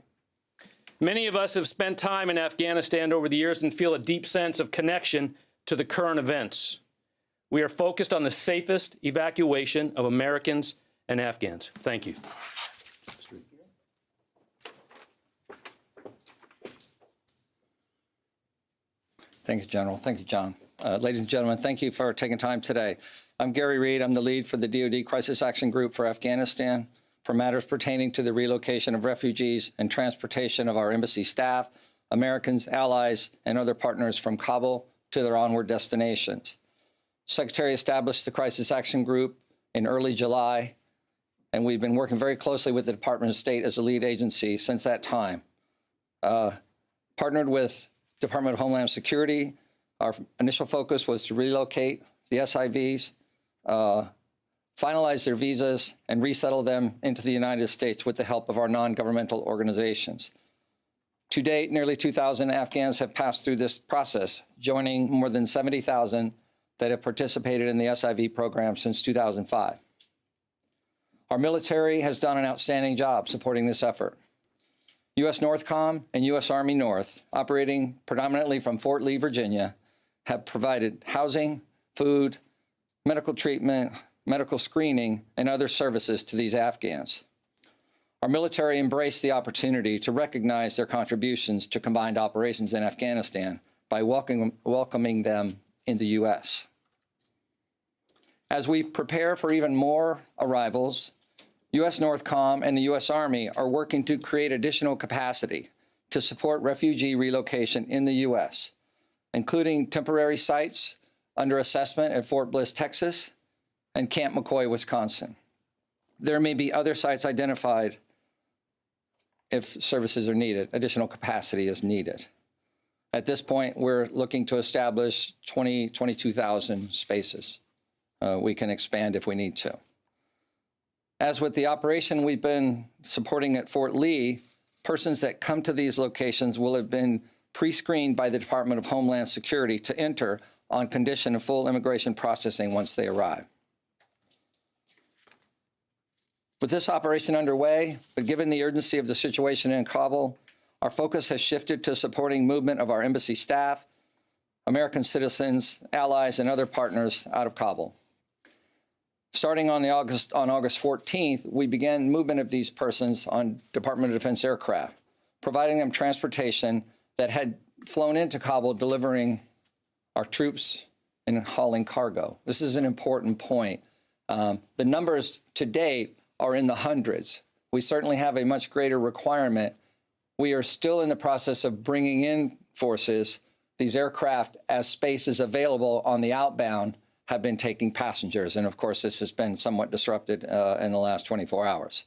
Many of us have spent time in Afghanistan over the years and feel a deep sense of connection to the current events. We are focused on the safest evacuation of Americans and Afghans. Thank you. Thank you, General. Thank you, John. Ladies and gentlemen, thank you for taking time today. I'm Gary Reed. I'm the lead for the DoD Crisis Action Group for Afghanistan for matters pertaining to the relocation of refugees and transportation of our embassy staff, Americans, allies, and other partners from Kabul to their onward destinations. Secretary established the Crisis Action Group in early July, and we've been working very closely with the Department of State as a lead agency since that time. Partnered with Department of Homeland Security, our initial focus was to relocate the SIVs, finalize their visas, and resettle them into the United States with the help of our non-governmental organizations. To date, nearly 2,000 Afghans have passed through this process, joining more than 70,000 that have participated in the SIV program since 2005. Our military has done an outstanding job supporting this effort. U.S. NORTHCOM and U.S. Army North, operating predominantly from Fort Lee, Virginia, have provided housing, food, medical treatment, medical screening, and other services to these Afghans. Our military embraced the opportunity to recognize their contributions to combined operations in Afghanistan by welcoming them in the U.S. As we prepare for even more arrivals, U.S. NORTHCOM and the U.S. Army are working to create additional capacity to support refugee relocation in the U.S., including temporary sites under assessment at Fort Bliss, Texas, and Camp McCoy, Wisconsin. There may be other sites identified if services are needed, additional capacity is needed. At this point, we're looking to establish 22,000 spaces. We can expand if we need to. As with the operation we've been supporting at Fort Lee, persons that come to these locations will have been pre-screened by the Department of Homeland Security to enter on condition of full immigration processing once they arrive. With this operation underway, but given the urgency of the situation in Kabul, our focus has shifted to supporting movement of our embassy staff, American citizens, allies, and other partners out of Kabul. Starting on August 14th, we began movement of these persons on Department of Defense aircraft, providing them transportation that had flown into Kabul, delivering our troops and hauling cargo. This is an important point. The numbers to date are in the hundreds. We certainly have a much greater requirement. We are still in the process of bringing in forces. These aircraft, as space is available on the outbound, have been taking passengers. And of course, this has been somewhat disrupted in the last 24 hours.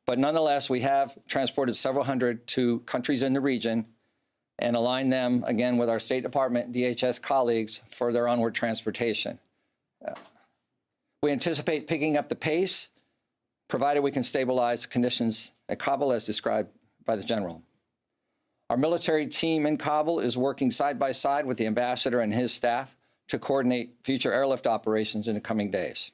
But nonetheless, we have transported several hundred to countries in the region and aligned them, again, with our State Department, DHS colleagues for their onward transportation. We anticipate picking up the pace, provided we can stabilize conditions at Kabul as described by the General. Our military team in Kabul is working side by side with the ambassador and his staff to coordinate future airlift operations in the coming days.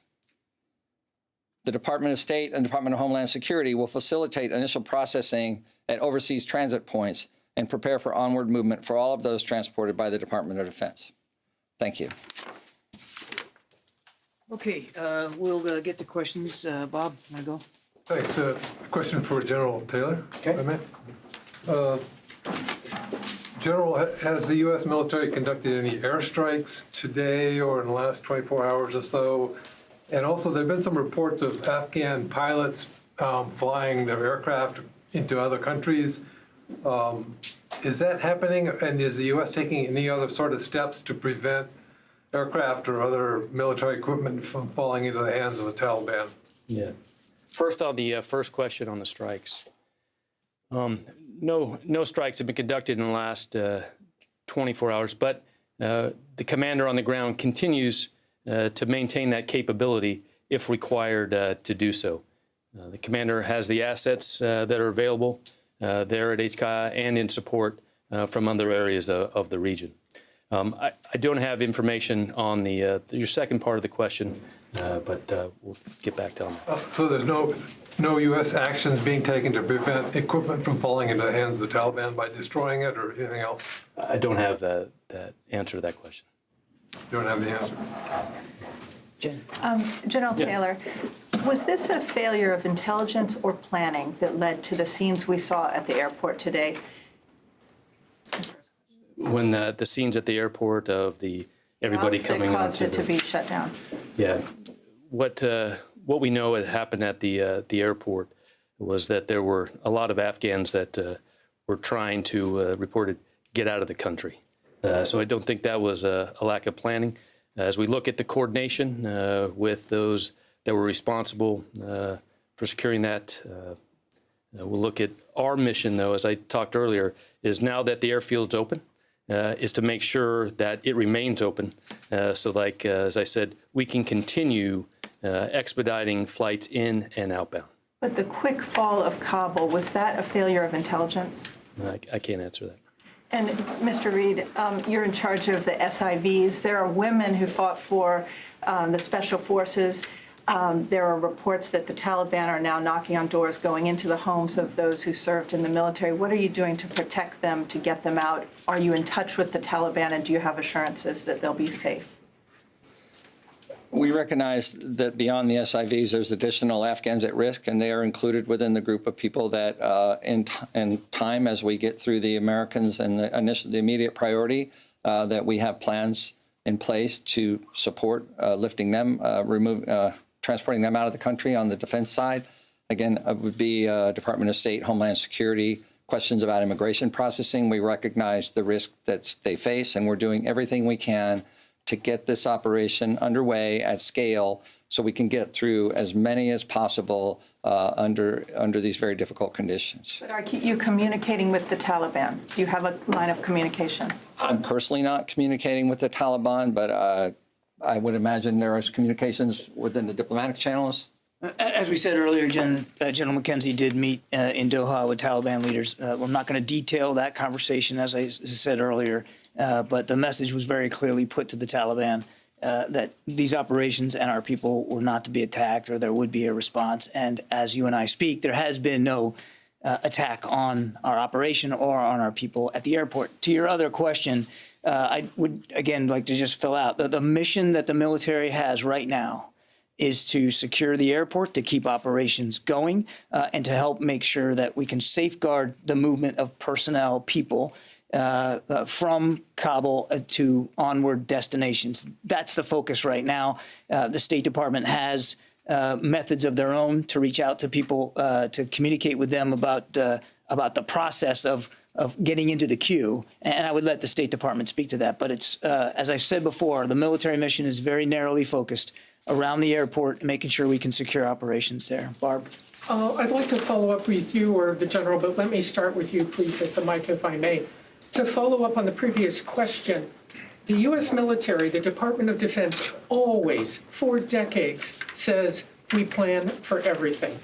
The Department of State and Department of Homeland Security will facilitate initial processing at overseas transit points and prepare for onward movement for all of those transported by the Department of Defense. Thank you. Okay, we'll get to questions. Bob, can I go? Thanks. A question for General Taylor. Okay. General, has the U.S. military conducted any airstrikes today or in the last 24 hours or so? And also, there have been some reports of Afghan pilots flying their aircraft into other countries. Is that happening? And is the U.S. taking any other sort of steps to prevent aircraft or other military equipment from falling into the hands of the Taliban? Yeah. First, on the first question on the strikes. No strikes have been conducted in the last 24 hours, but the commander on the ground continues to maintain that capability if required to do so. The commander has the assets that are available there at HKI and in support from other areas of the region. I don't have information on your second part of the question, but we'll get back to that. So there's no U.S. actions being taken to prevent equipment from falling into the hands of the Taliban by destroying it or anything else? I don't have that answer to that question. You don't have the answer. Jen. General Taylor, was this a failure of intelligence or planning that led to the scenes we saw at the airport today? When the scenes at the airport of everybody coming on caused it to be shut down. Yeah, what we know had happened at the airport was that there were a lot of Afghans that were trying to reported get out of the country. So I don't think that was a lack of planning. As we look at the coordination with those that were responsible for securing that, we'll look at our mission, though, as I talked earlier, is now that the airfield's open, is to make sure that it remains open. So like, as I said, we can continue expediting flights in and outbound. But the quick fall of Kabul, was that a failure of intelligence? I can't answer that. And Mr. Reed, you're in charge of the SIVs. There are women who fought for the special forces. There are reports that the Taliban are now knocking on doors, going into the homes of those who served in the military. What are you doing to protect them, to get them out? Are you in touch with the Taliban, and do you have assurances that they'll be safe? We recognize that beyond the SIVs, there's additional Afghans at risk, and they are included within the group of people that, in time, as we get through the Americans and the immediate priority, that we have plans in place to support lifting them, transporting them out of the country on the defense side. Again, it would be Department of State, Homeland Security, questions about immigration processing. We recognize the risk that they face, and we're doing everything we can to get this operation underway at scale so we can get through as many as possible under these very difficult conditions. But are you communicating with the Taliban? Do you have a line of communication? I'm personally not communicating with the Taliban, but I would imagine there is communications within the diplomatic channels. As we said earlier, General McKenzie did meet in Doha with Taliban leaders. We're not going to detail that conversation, as I said earlier, but the message was very clearly put to the Taliban that these operations and our people were not to be attacked, or there would be a response. And as you and I speak, there has been no attack on our operation or on our people at the airport. To your other question, I would, again, like to just fill out the mission that the military has right now is to secure the airport, to keep operations going, and to help make sure that we can safeguard the movement of personnel, people, from Kabul to onward destinations. That's the focus right now. The State Department has methods of their own to reach out to people, to communicate with them about the process of getting into the queue. And I would let the State Department speak to that. But it's, as I said before, the military mission is very narrowly focused around the airport, making sure we can secure operations there. Barb? I'd like to follow up with you or the General, but let me start with you, please, at the mic, if I may. To follow up on the previous question, the U.S. military, the Department of Defense, always, for decades, says we plan for everything.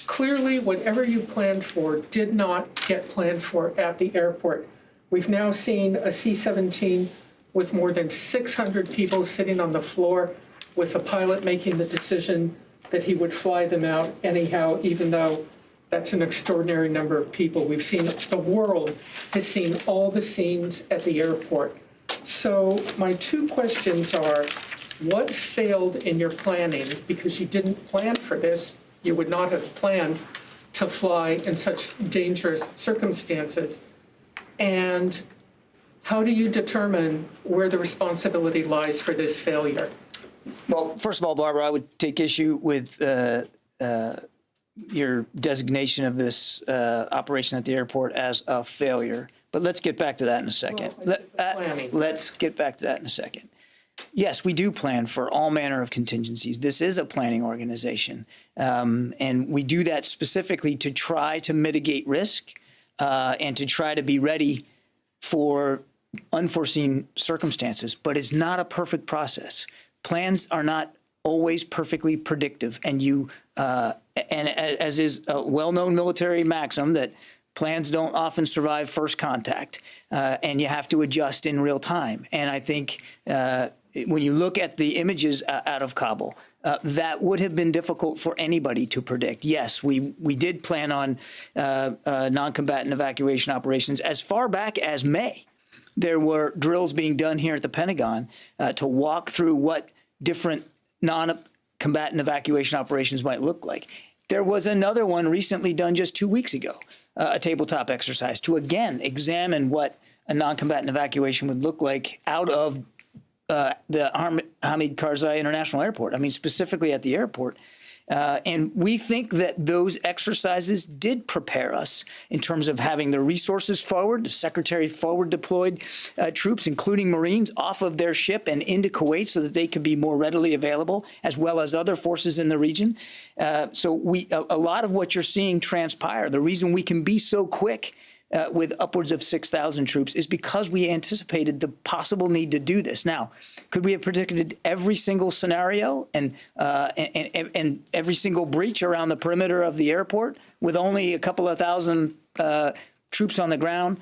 Clearly, whatever you planned for did not get planned for at the airport. We've now seen a C-17 with more than 600 people sitting on the floor, with the pilot making the decision that he would fly them out anyhow, even though that's an extraordinary number of people. We've seen, the world has seen all the scenes at the airport. So my two questions are, what failed in your planning? Because you didn't plan for this. You would not have planned to fly in such dangerous circumstances. And how do you determine where the responsibility lies for this failure? Well, first of all, Barbara, I would take issue with your designation of this operation at the airport as a failure. But let's get back to that in a second. Let's get back to that in a second. Yes, we do plan for all manner of contingencies. This is a planning organization. And we do that specifically to try to mitigate risk and to try to be ready for unforeseen circumstances. But it's not a perfect process. Plans are not always perfectly predictive. And as is a well-known military maxim, that plans don't often survive first contact, and you have to adjust in real time. And I think when you look at the images out of Kabul, that would have been difficult for anybody to predict. Yes, we did plan on non-combatant evacuation operations as far back as May. There were drills being done here at the Pentagon to walk through what different non-combatant evacuation operations might look like. There was another one recently done just 2 weeks ago, a tabletop exercise to, again, examine what a non-combatant evacuation would look like out of the Hamid Karzai International Airport. I mean, specifically at the airport. And we think that those exercises did prepare us in terms of having the resources forward, the Secretary forward deployed troops, including Marines, off of their ship and into Kuwait so that they could be more readily available, as well as other forces in the region. So a lot of what you're seeing transpire, the reason we can be so quick with upwards of 6,000 troops is because we anticipated the possible need to do this. Now, could we have predicted every single scenario and every single breach around the perimeter of the airport with only a couple of thousand troops on the ground?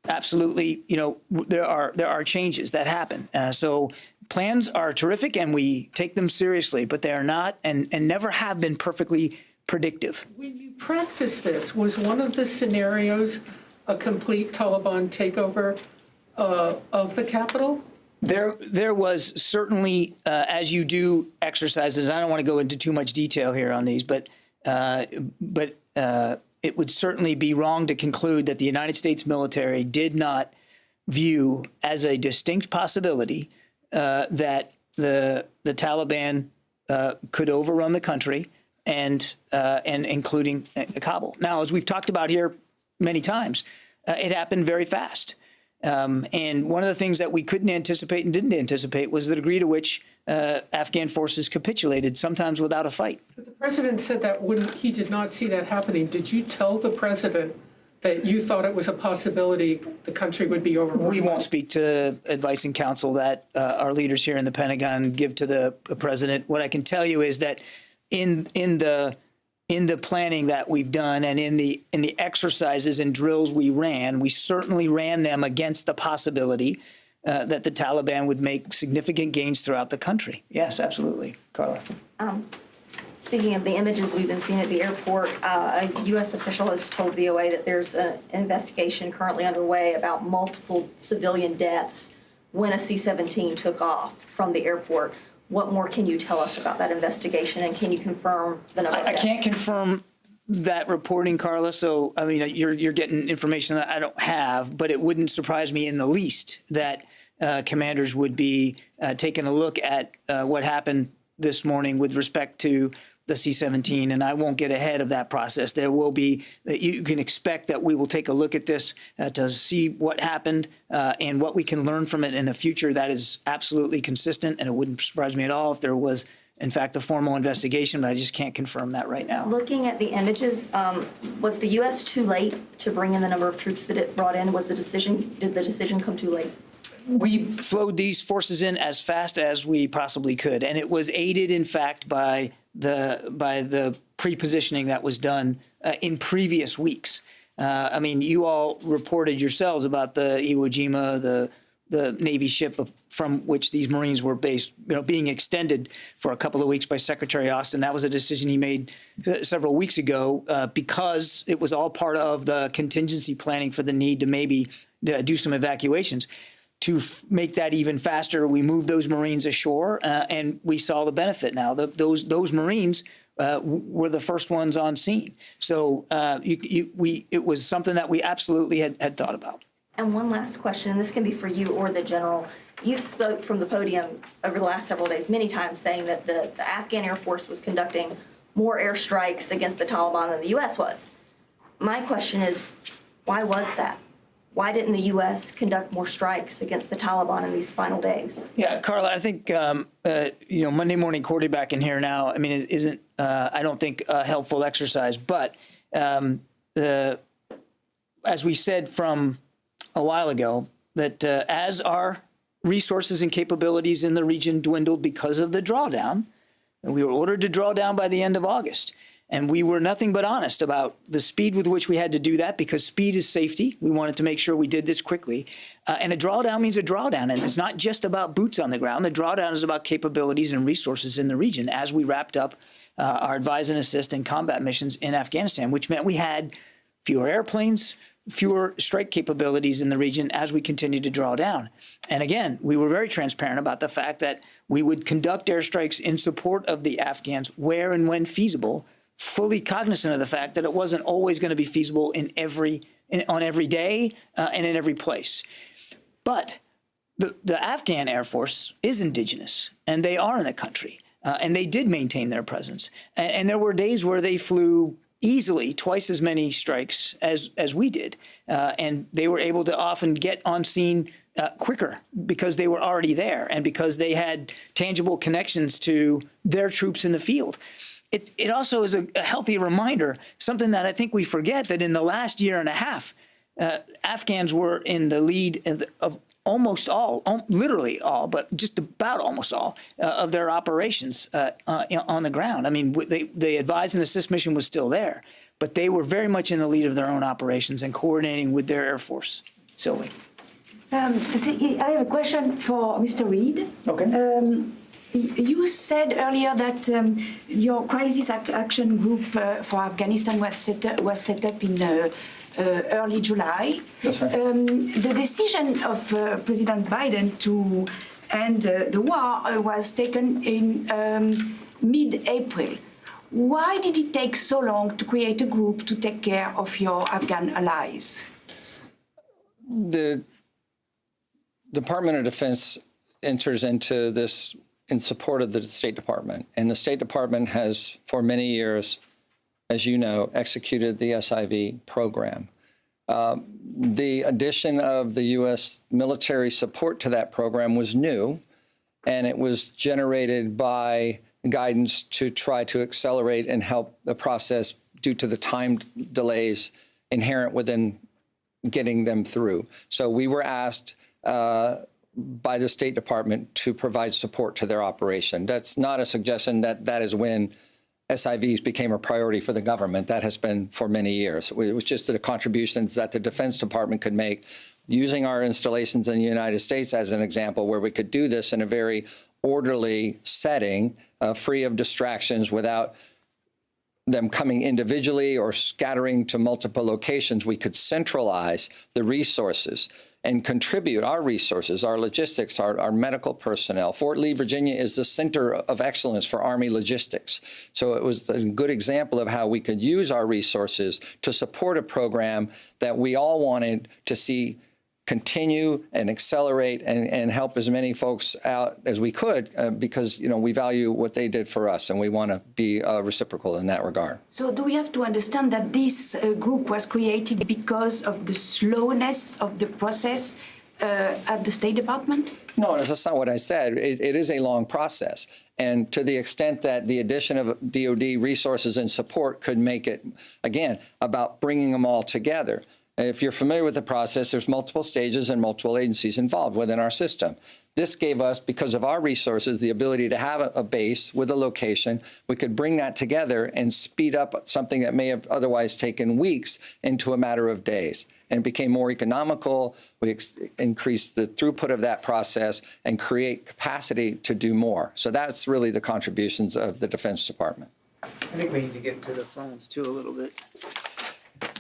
Absolutely. You know, there are changes that happen. So plans are terrific and we take them seriously, but they are not and never have been perfectly predictive. When you practice this, was one of the scenarios a complete Taliban takeover of the capital? There was certainly, as you do exercises, I don't want to go into too much detail here on these, but it would certainly be wrong to conclude that the United States military did not view as a distinct possibility that the Taliban could overrun the country and including Kabul. Now, as we've talked about here many times, it happened very fast. And one of the things that we couldn't anticipate and didn't anticipate was the degree to which Afghan forces capitulated, sometimes without a fight. But the president said that he did not see that happening. Did you tell the president that you thought it was a possibility the country would be overrun? We won't speak to advice and counsel that our leaders here in the Pentagon give to the president. What I can tell you is that in the planning that we've done and in the exercises and drills we ran, we certainly ran them against the possibility that the Taliban would make significant gains throughout the country. Yes, absolutely. Carla. Speaking of the images we've been seeing at the airport, a U.S. official has told VOA that there's an investigation currently underway about multiple civilian deaths when a C-17 took off from the airport. What more can you tell us about that investigation, and can you confirm the number of deaths? I can't confirm that reporting, Carla. So, I mean, you're getting information that I don't have, but it wouldn't surprise me in the least that commanders would be taking a look at what happened this morning with respect to the C-17, and I won't get ahead of that process. There will be, you can expect that we will take a look at this to see what happened and what we can learn from it in the future. That is absolutely consistent, and it wouldn't surprise me at all if there was, in fact, a formal investigation, but I just can't confirm that right now. Looking at the images, was the U.S. too late to bring in the number of troops that it brought in? Did the decision come too late? We flowed these forces in as fast as we possibly could, and it was aided, in fact, by the pre-positioning that was done in previous weeks. I mean, you all reported yourselves about the Iwo Jima, the Navy ship from which these Marines were based, being extended for a couple of weeks by Secretary Austin. That was a decision he made several weeks ago because it was all part of the contingency planning for the need to maybe do some evacuations. To make that even faster, we moved those Marines ashore, and we saw the benefit now. Those Marines were the first ones on scene. So it was something that we absolutely had thought about. And one last question, and this can be for you or the general. You've spoke from the podium over the last several days many times saying that the Afghan Air Force was conducting more airstrikes against the Taliban than the U.S. was. My question is, why was that? Why didn't the U.S. conduct more strikes against the Taliban in these final days? Yeah, Carla, I think, Monday morning quarterback in here now, I mean, it isn't, I don't think, a helpful exercise. But as we said from a while ago, that as our resources and capabilities in the region dwindled because of the drawdown, and we were ordered to draw down by the end of August. And we were nothing but honest about the speed with which we had to do that, because speed is safety. We wanted to make sure we did this quickly. And a drawdown means a drawdown. And it's not just about boots on the ground. The drawdown is about capabilities and resources in the region as we wrapped up our advise and assist and combat missions in Afghanistan, which meant we had fewer airplanes, fewer strike capabilities in the region as we continued to draw down. And again, we were very transparent about the fact that we would conduct airstrikes in support of the Afghans where and when feasible, fully cognizant of the fact that it wasn't always going to be feasible on every day and in every place. But the Afghan Air Force is indigenous, and they are in the country, and they did maintain their presence. And there were days where they flew easily twice as many strikes as we did, and they were able to often get on scene quicker because they were already there and because they had tangible connections to their troops in the field. It also is a healthy reminder, something that I think we forget, that in the last year and a half, Afghans were in the lead of almost all, literally all, but just about almost all of their operations on the ground. I mean, the advise and assist mission was still there, but they were very much in the lead of their own operations and coordinating with their Air Force. Sylvie. I have a question for Mr. Reid. Okay. You said earlier that your crisis action group for Afghanistan was set up in early July. That's right. The decision of President Biden to end the war was taken in mid-April. Why did it take so long to create a group to take care of your Afghan allies? The Department of Defense enters into this in support of the State Department. And the State Department has, for many years, as you know, executed the SIV program. The addition of the U.S. military support to that program was new, and it was generated by guidance to try to accelerate and help the process due to the time delays inherent within getting them through. So we were asked by the State Department to provide support to their operation. That's not a suggestion that is when SIVs became a priority for the government. That has been for many years. It was just the contributions that the Defense Department could make using our installations in the United States as an example, where we could do this in a very orderly setting, free of distractions, without them coming individually or scattering to multiple locations. We could centralize the resources and contribute our resources, our logistics, our medical personnel. Fort Lee, Virginia is the center of excellence for Army logistics. So it was a good example of how we could use our resources to support a program that we all wanted to see continue and accelerate and help as many folks out as we could because, we value what they did for us and we want to be reciprocal in that regard. So do we have to understand that this group was created because of the slowness of the process at the State Department? No, that's not what I said. It is a long process. And to the extent that the addition of DoD resources and support could make it, again, about bringing them all together. If you're familiar with the process, there's multiple stages and multiple agencies involved within our system. This gave us, because of our resources, the ability to have a base with a location. We could bring that together and speed up something that may have otherwise taken weeks into a matter of days. and it became more economical. We increased the throughput of that process and create capacity to do more. So that's really the contributions of the Defense Department. I think we need to get to the phones too a little bit.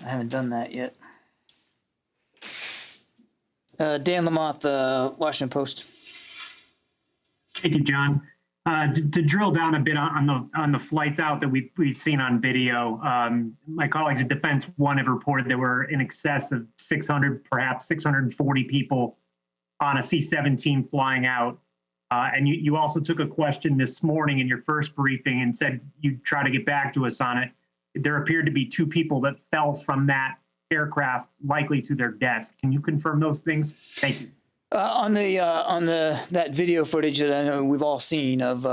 I haven't done that yet. Dan Lamothe, Washington Post. Thank you, John. To drill down a bit on the flights out that we've seen on video, my colleagues at Defense One have reported there were in excess of 600, perhaps 640 people on a C-17 flying out. And you also took a question this morning in your first briefing and said you'd try to get back to us on it. There appeared to be 2 people that fell from that aircraft, likely to their death. Can you confirm those things? Thank you. On that video footage that I know we've all seen of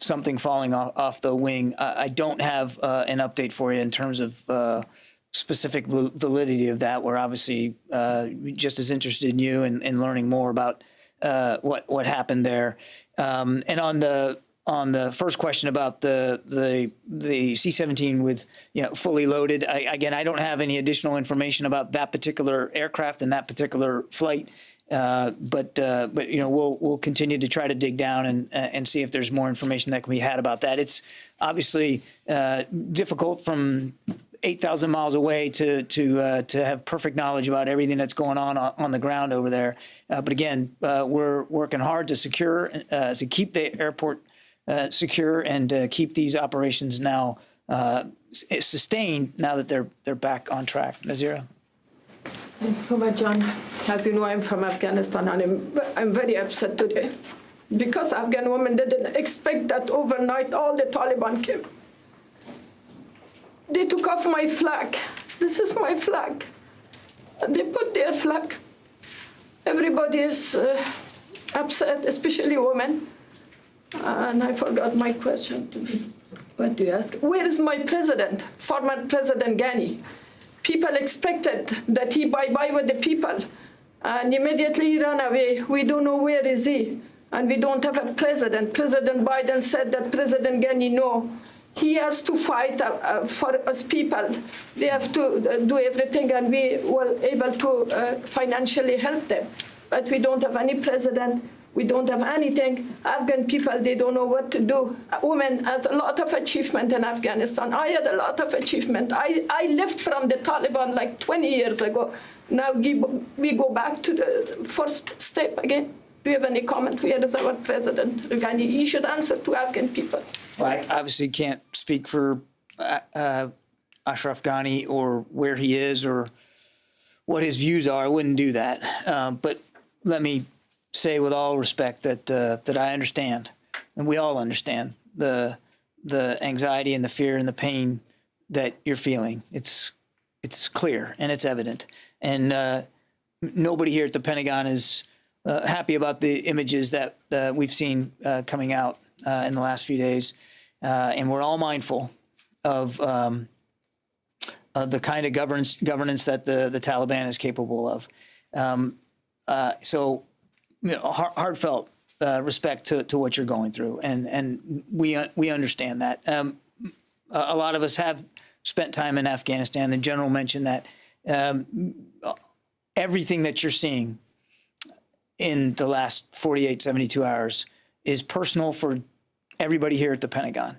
something falling off the wing, I don't have an update for you in terms of specific validity of that. We're obviously just as interested in you in learning more about what happened there. And on the first question about the C-17 with fully loaded, again, I don't have any additional information about that particular aircraft and that particular flight, but we'll continue to try to dig down and see if there's more information that can be had about that. It's obviously difficult from 8,000 miles away to have perfect knowledge about everything that's going on the ground over there. But again, we're working hard to keep the airport secure and keep these operations now sustained now that they're back on track. Nazira. Thank you so much, John. As you know, I'm from Afghanistan, and I'm very upset today because Afghan women didn't expect that overnight all the Taliban came. They took off my flag. This is my flag. And they put their flag. Everybody is upset, especially women. And I forgot my question to be. What do you ask? Where is my president, former President Ghani? People expected that he bye-bye with the people. And immediately he ran away. We don't know where is he. And we don't have a president. President Biden said that President Ghani, no. He has to fight for us people. They have to do everything, and we were able to financially help them. But we don't have any president. We don't have anything. Afghan people, they don't know what to do. Women has a lot of achievement in Afghanistan. I had a lot of achievement. I left from the Taliban like 20 years ago. Now we go back to the first step again. Do you have any comment? Where is our president, Ghani? He should answer to Afghan people. Well, I obviously can't speak for Ashraf Ghani or where he is or what his views are. I wouldn't do that. But let me say with all respect that I understand, and we all understand, the anxiety and the fear and the pain that you're feeling. It's clear and it's evident. And nobody here at the Pentagon is happy about the images that we've seen coming out in the last few days. And we're all mindful of the kind of governance that the Taliban is capable of. So, heartfelt respect to what you're going through, and we understand that. A lot of us have spent time in Afghanistan. The general mentioned that everything that you're seeing in the last 48, 72 hours is personal for everybody here at the Pentagon.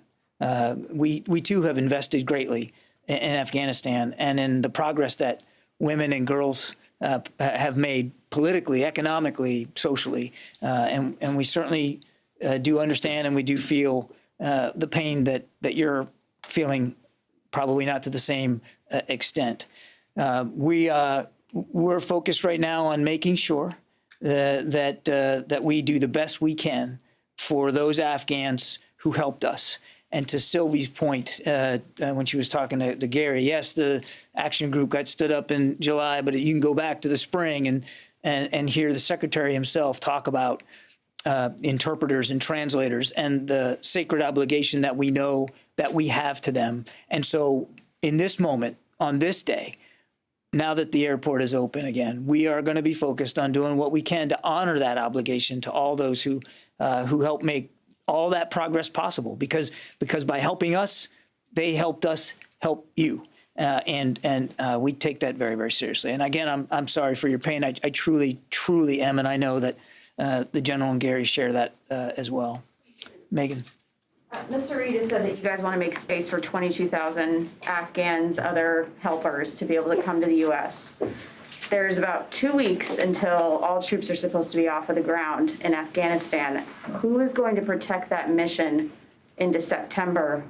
We too have invested greatly in Afghanistan and in the progress that women and girls have made politically, economically, socially, and we certainly do understand and we do feel the pain that you're feeling, probably not to the same extent. We're focused right now on making sure that we do the best we can for those Afghans who helped us. And to Sylvie's point, when she was talking to Gary, yes, the action group got stood up in July, but you can go back to the spring and hear the secretary himself talk about interpreters and translators and the sacred obligation that we know that we have to them. And so in this moment, on this day, now that the airport is open again, we are going to be focused on doing what we can to honor that obligation to all those who help make all that progress possible, because by helping us, they helped us help you. and we take that very, very seriously. And again, I'm sorry for your pain. I truly, truly am, and I know that the General and Gary share that as well. Megan. Mr. Reid has said that you guys want to make space for 22,000 Afghans, other helpers, to be able to come to the U.S. There's about 2 weeks until all troops are supposed to be off of the ground in Afghanistan. Who is going to protect that mission into September,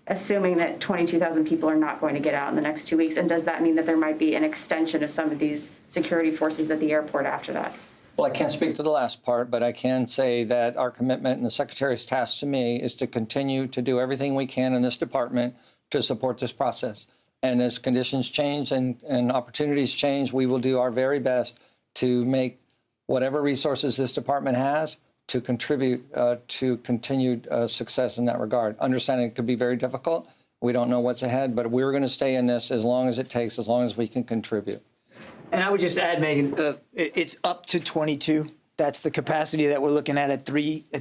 assuming that 22,000 people are not going to get out in the next 2 weeks? And does that mean that there might be an extension of some of these security forces at the airport after that? Well, I can't speak to the last part, but I can say that our commitment and the Secretary's task to me is to continue to do everything we can in this department to support this process. And as conditions change and opportunities change, we will do our very best to make whatever resources this department has to contribute to continued success in that regard. Understanding it could be very difficult. We don't know what's ahead, but we're going to stay in this as long as it takes, as long as we can contribute. And I would just add, Megan, it's up to 22. That's the capacity that we're looking at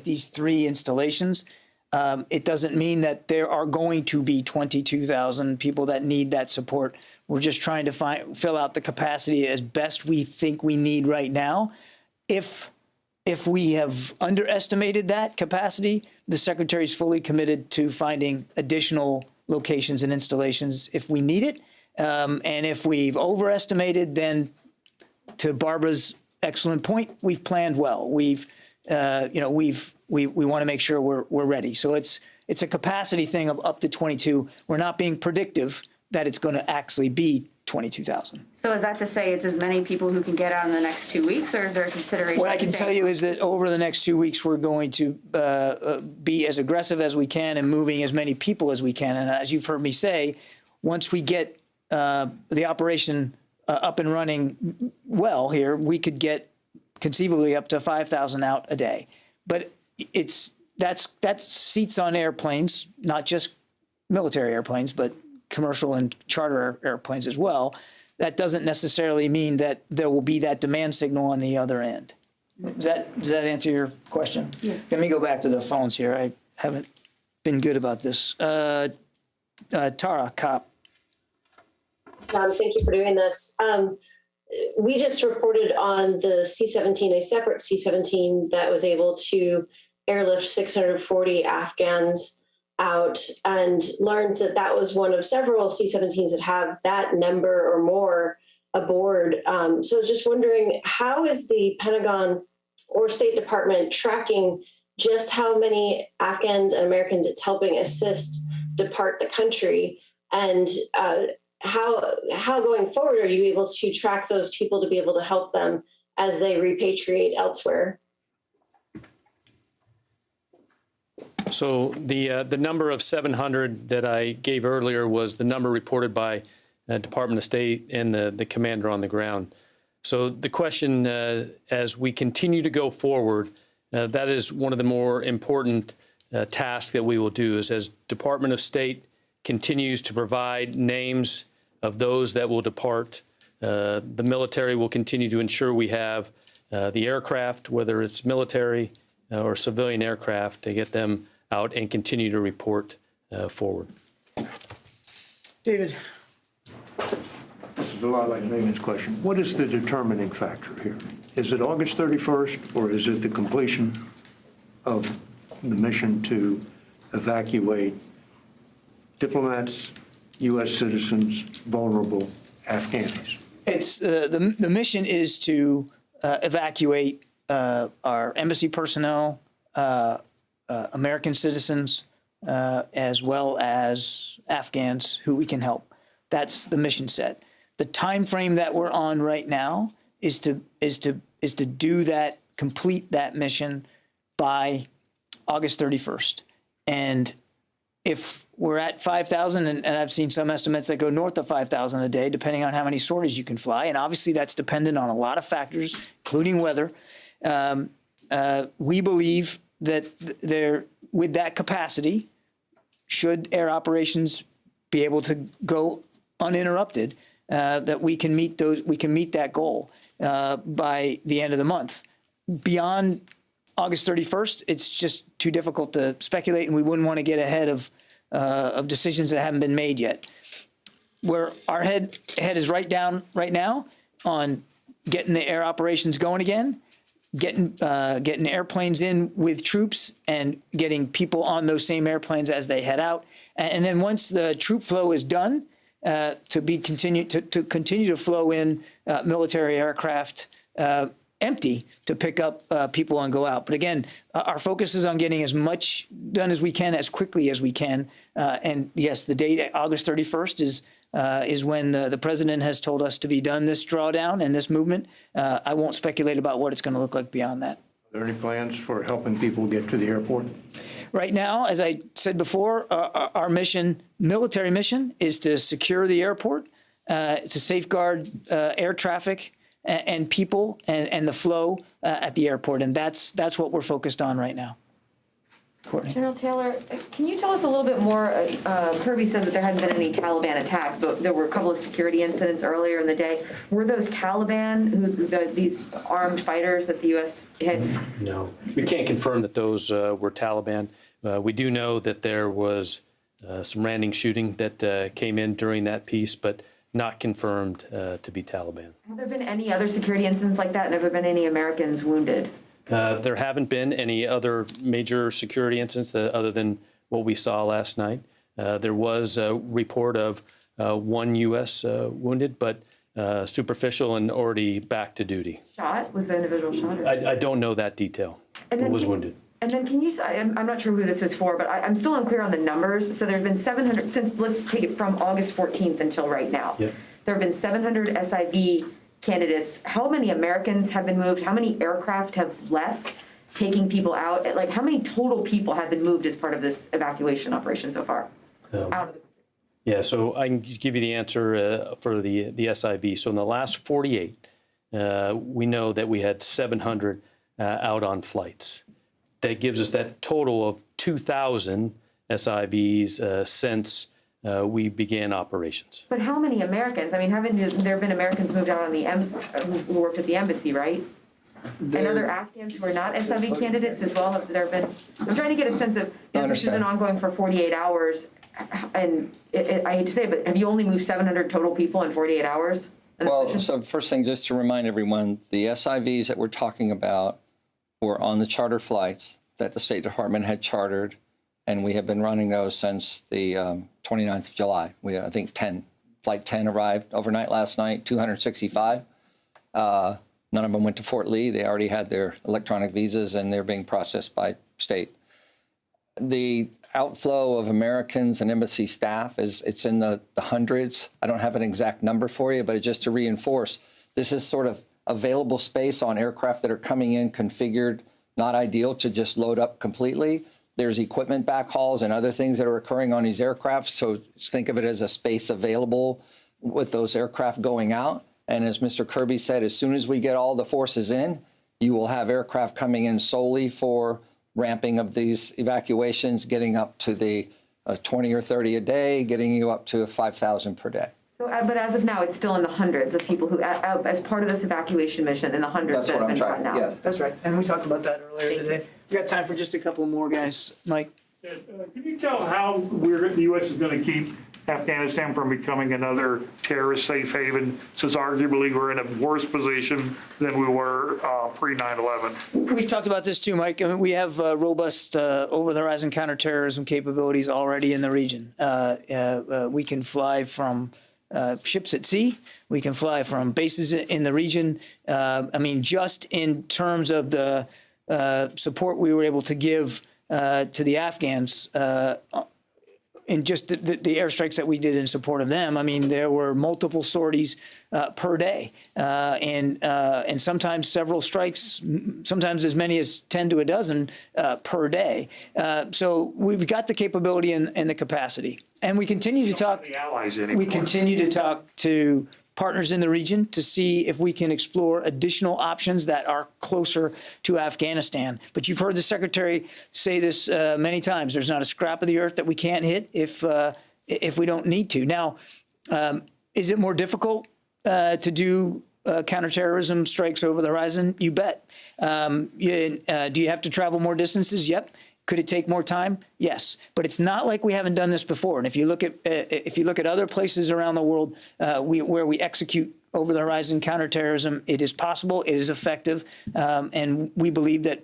these 3 installations. It doesn't mean that there are going to be 22,000 people that need that support. We're just trying to fill out the capacity as best we think we need right now. If we have underestimated that capacity, the Secretary is fully committed to finding additional locations and installations if we need it. And if we've overestimated, then to Barbara's excellent point, we've planned well. We want to make sure we're ready. So it's a capacity thing of up to 22. We're not being predictive that it's going to actually be 22,000. So is that to say it's as many people who can get out in the next 2 weeks, or is there a consideration? What I can tell you is that over the next 2 weeks, we're going to be as aggressive as we can and moving as many people as we can. And as you've heard me say, once we get the operation up and running well here, we could get conceivably up to 5,000 out a day. But that's seats on airplanes, not just military airplanes, but commercial and charter airplanes as well. That doesn't necessarily mean that there will be that demand signal on the other end. Does that answer your question? Yeah. Let me go back to the phones here. I haven't been good about this. Tara Kopp. Thank you for doing this. We just reported on the C-17, a separate C-17 that was able to airlift 640 Afghans out, and learned that that was one of several C-17s that have that number or more aboard. So I was just wondering, how is the Pentagon or State Department tracking just how many Afghans and Americans it's helping assist depart the country? And how going forward are you able to track those people to be able to help them as they repatriate elsewhere? So the number of 700 that I gave earlier was the number reported by Department of State and the commander on the ground. So the question, as we continue to go forward, that is one of the more important tasks that we will do, is as Department of State continues to provide names of those that will depart, the military will continue to ensure we have the aircraft, whether it's military or civilian aircraft, to get them out and continue to report forward. David. This is a lot like Megan's question. What is the determining factor here? Is it August 31st, or is it the completion of the mission to evacuate diplomats, U.S. citizens, vulnerable Afghans? It's the mission is to evacuate our embassy personnel, American citizens, as well as Afghans who we can help. That's the mission set. The time frame that we're on right now is to do that, complete that mission by August 31st. And if we're at 5,000, and I've seen some estimates that go north of 5,000 a day, depending on how many sorties you can fly, and obviously that's dependent on a lot of factors, including weather, we believe that with that capacity, should air operations be able to go uninterrupted, that we can meet that goal by the end of the month. Beyond August 31st, it's just too difficult to speculate, and we wouldn't want to get ahead of decisions that haven't been made yet. where our head is right now on getting the air operations going again, getting airplanes in with troops and getting people on those same airplanes as they head out. And then once the troop flow is done, to continue to flow in military aircraft empty to pick up people and go out. But again, our focus is on getting as much done as we can, as quickly as we can. And yes, the date, August 31st, is when the president has told us to be done this drawdown and this movement. I won't speculate about what it's going to look like beyond that. Are there any plans for helping people get to the airport? Right now, as I said before, our mission, military mission, is to secure the airport, to safeguard air traffic and people and the flow at the airport. And that's what we're focused on right now. Courtney. General Taylor, can you tell us a little bit more? Kirby said that there hadn't been any Taliban attacks, but there were a couple of security incidents earlier in the day. Were those Taliban, these armed fighters that the U.S. had? No, we can't confirm that those were Taliban. We do know that there was some random shooting that came in during that piece, but not confirmed to be Taliban. Have there been any other security incidents like that, and have there been any Americans wounded? There haven't been any other major security incidents other than what we saw last night. There was a report of one U.S. Wounded, but superficial and already back to duty. Shot? Was the individual shot? Or? I don't know that detail. It was wounded. And then can you, I'm not sure who this is for, but I'm still unclear on the numbers. So there's been 700, since, let's take it from August 14th until right now. Yep. There have been 700 SIV candidates. How many Americans have been moved? How many aircraft have left taking people out? Like, how many total people have been moved as part of this evacuation operation so far? Out of the Yeah, so I can give you the answer for the SIV. So in the last 48, we know that we had 700 out on flights. That gives us that total of 2,000 SIVs since we began operations. But how many Americans? I mean, haven't there been Americans moved out on the who worked at the embassy, right? And other Afghans who are not SIV candidates as well? Have there been? I'm trying to get a sense of, this has been ongoing for 48 hours, and I hate to say it, but have you only moved 700 total people in 48 hours? Well, so first thing, just to remind everyone, the SIVs that we're talking about were on the charter flights that the State Department had chartered, and we have been running those since the 29th of July. We, I think, Flight 10 arrived overnight last night, 265. None of them went to Fort Lee. They already had their electronic visas, and they're being processed by state. The outflow of Americans and embassy staff it's in the hundreds. I don't have an exact number for you, but just to reinforce, this is sort of available space on aircraft that are coming in configured, not ideal to just load up completely. There's equipment backhauls and other things that are occurring on these aircraft. So think of it as a space available with those aircraft going out. And as Mr. Kirby said, as soon as we get all the forces in, you will have aircraft coming in solely for ramping of these evacuations, getting up to the 20 or 30 a day, getting you up to 5,000 per day. So, but as of now, it's still in the hundreds of people who, as part of this evacuation mission, in the hundreds that have been brought out. Yeah, that's right. And we talked about that earlier today. We got time for just a couple more, guys. Mike? Can you tell how the U.S. is going to keep Afghanistan from becoming another terrorist safe haven, since arguably we're in a worse position than we were pre-9/11? We've talked about this too, Mike. I mean, we have robust over-the-horizon counterterrorism capabilities already in the region. We can fly from ships at sea. We can fly from bases in the region. I mean, just in terms of the support we were able to give to the Afghans in just the airstrikes that we did in support of them, I mean, there were multiple sorties per day, and sometimes several strikes, sometimes as many as 10 to a dozen per day. So we've got the capability and the capacity, and we continue to talk. We continue to talk to partners in the region to see if we can explore additional options that are closer to Afghanistan. But you've heard the Secretary say this many times. There's not a scrap of the earth that we can't hit if we don't need to. Now, is it more difficult to do counterterrorism strikes over the horizon? You bet. Do you have to travel more distances? Yep. Could it take more time? Yes, but it's not like we haven't done this before. And if you look at other places around the world where we execute over-the-horizon counterterrorism, it is possible, it is effective, and we believe that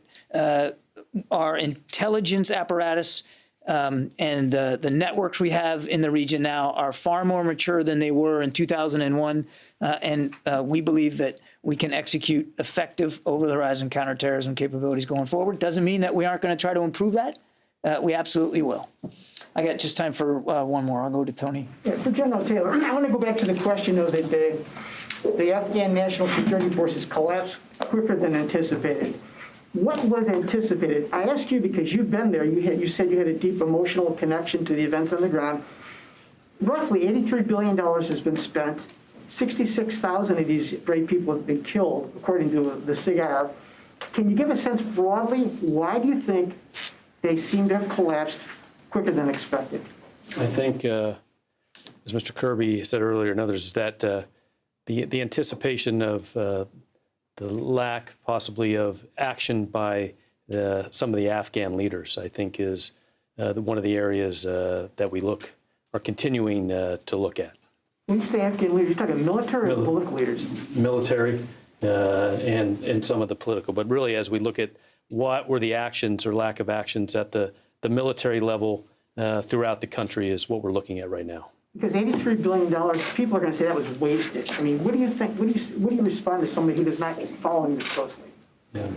our intelligence apparatus and the networks we have in the region now are far more mature than they were in 2001, and we believe that we can execute effective over-the-horizon counterterrorism capabilities going forward. Doesn't mean that we aren't going to try to improve that. We absolutely will. I got just time for one more. I'll go to Tony. Yeah, for General Taylor, I want to go back to the question, though, that the Afghan National Security Forces collapsed quicker than anticipated. What was anticipated? I ask you because you've been there. You said you had a deep emotional connection to the events on the ground. Roughly $83 billion has been spent. 66,000 of these brave people have been killed, according to the SIGAR. Can you give a sense broadly, why do you think they seem to have collapsed quicker than expected? I think, as Mr. Kirby said earlier and others, is that the anticipation of the lack possibly of action by some of the Afghan leaders, I think, is one of the areas that we are continuing to look at. When you say Afghan leaders, you're talking military or political leaders? Military and some of the political. But really, as we look at what were the actions or lack of actions at the military level throughout the country is what we're looking at right now. Because $83 billion, people are going to say that was wasted. I mean, what do you think? What do you respond to somebody who does not follow this closely? Yeah.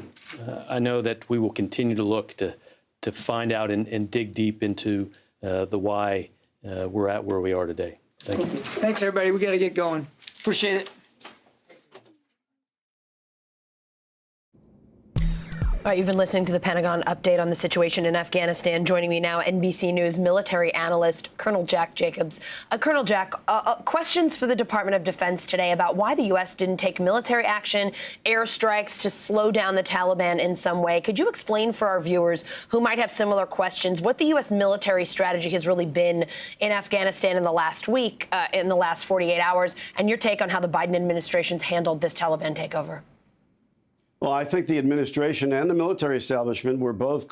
I know that we will continue to look to find out and dig deep into the why we're at where we are today. Thank you. Thanks, everybody. We got to get going. Appreciate it. All right, you've been listening to the Pentagon update on the situation in Afghanistan. Joining me now, NBC News military analyst Colonel Jack Jacobs. Colonel Jack, questions for the Department of Defense today about why the U.S. didn't take military action, airstrikes to slow down the Taliban in some way. Could you explain for our viewers who might have similar questions what the U.S. military strategy has really been in Afghanistan in the last week, in the last 48 hours, and your take on how the Biden administration's handled this Taliban takeover? Well, I think the administration and the military establishment were both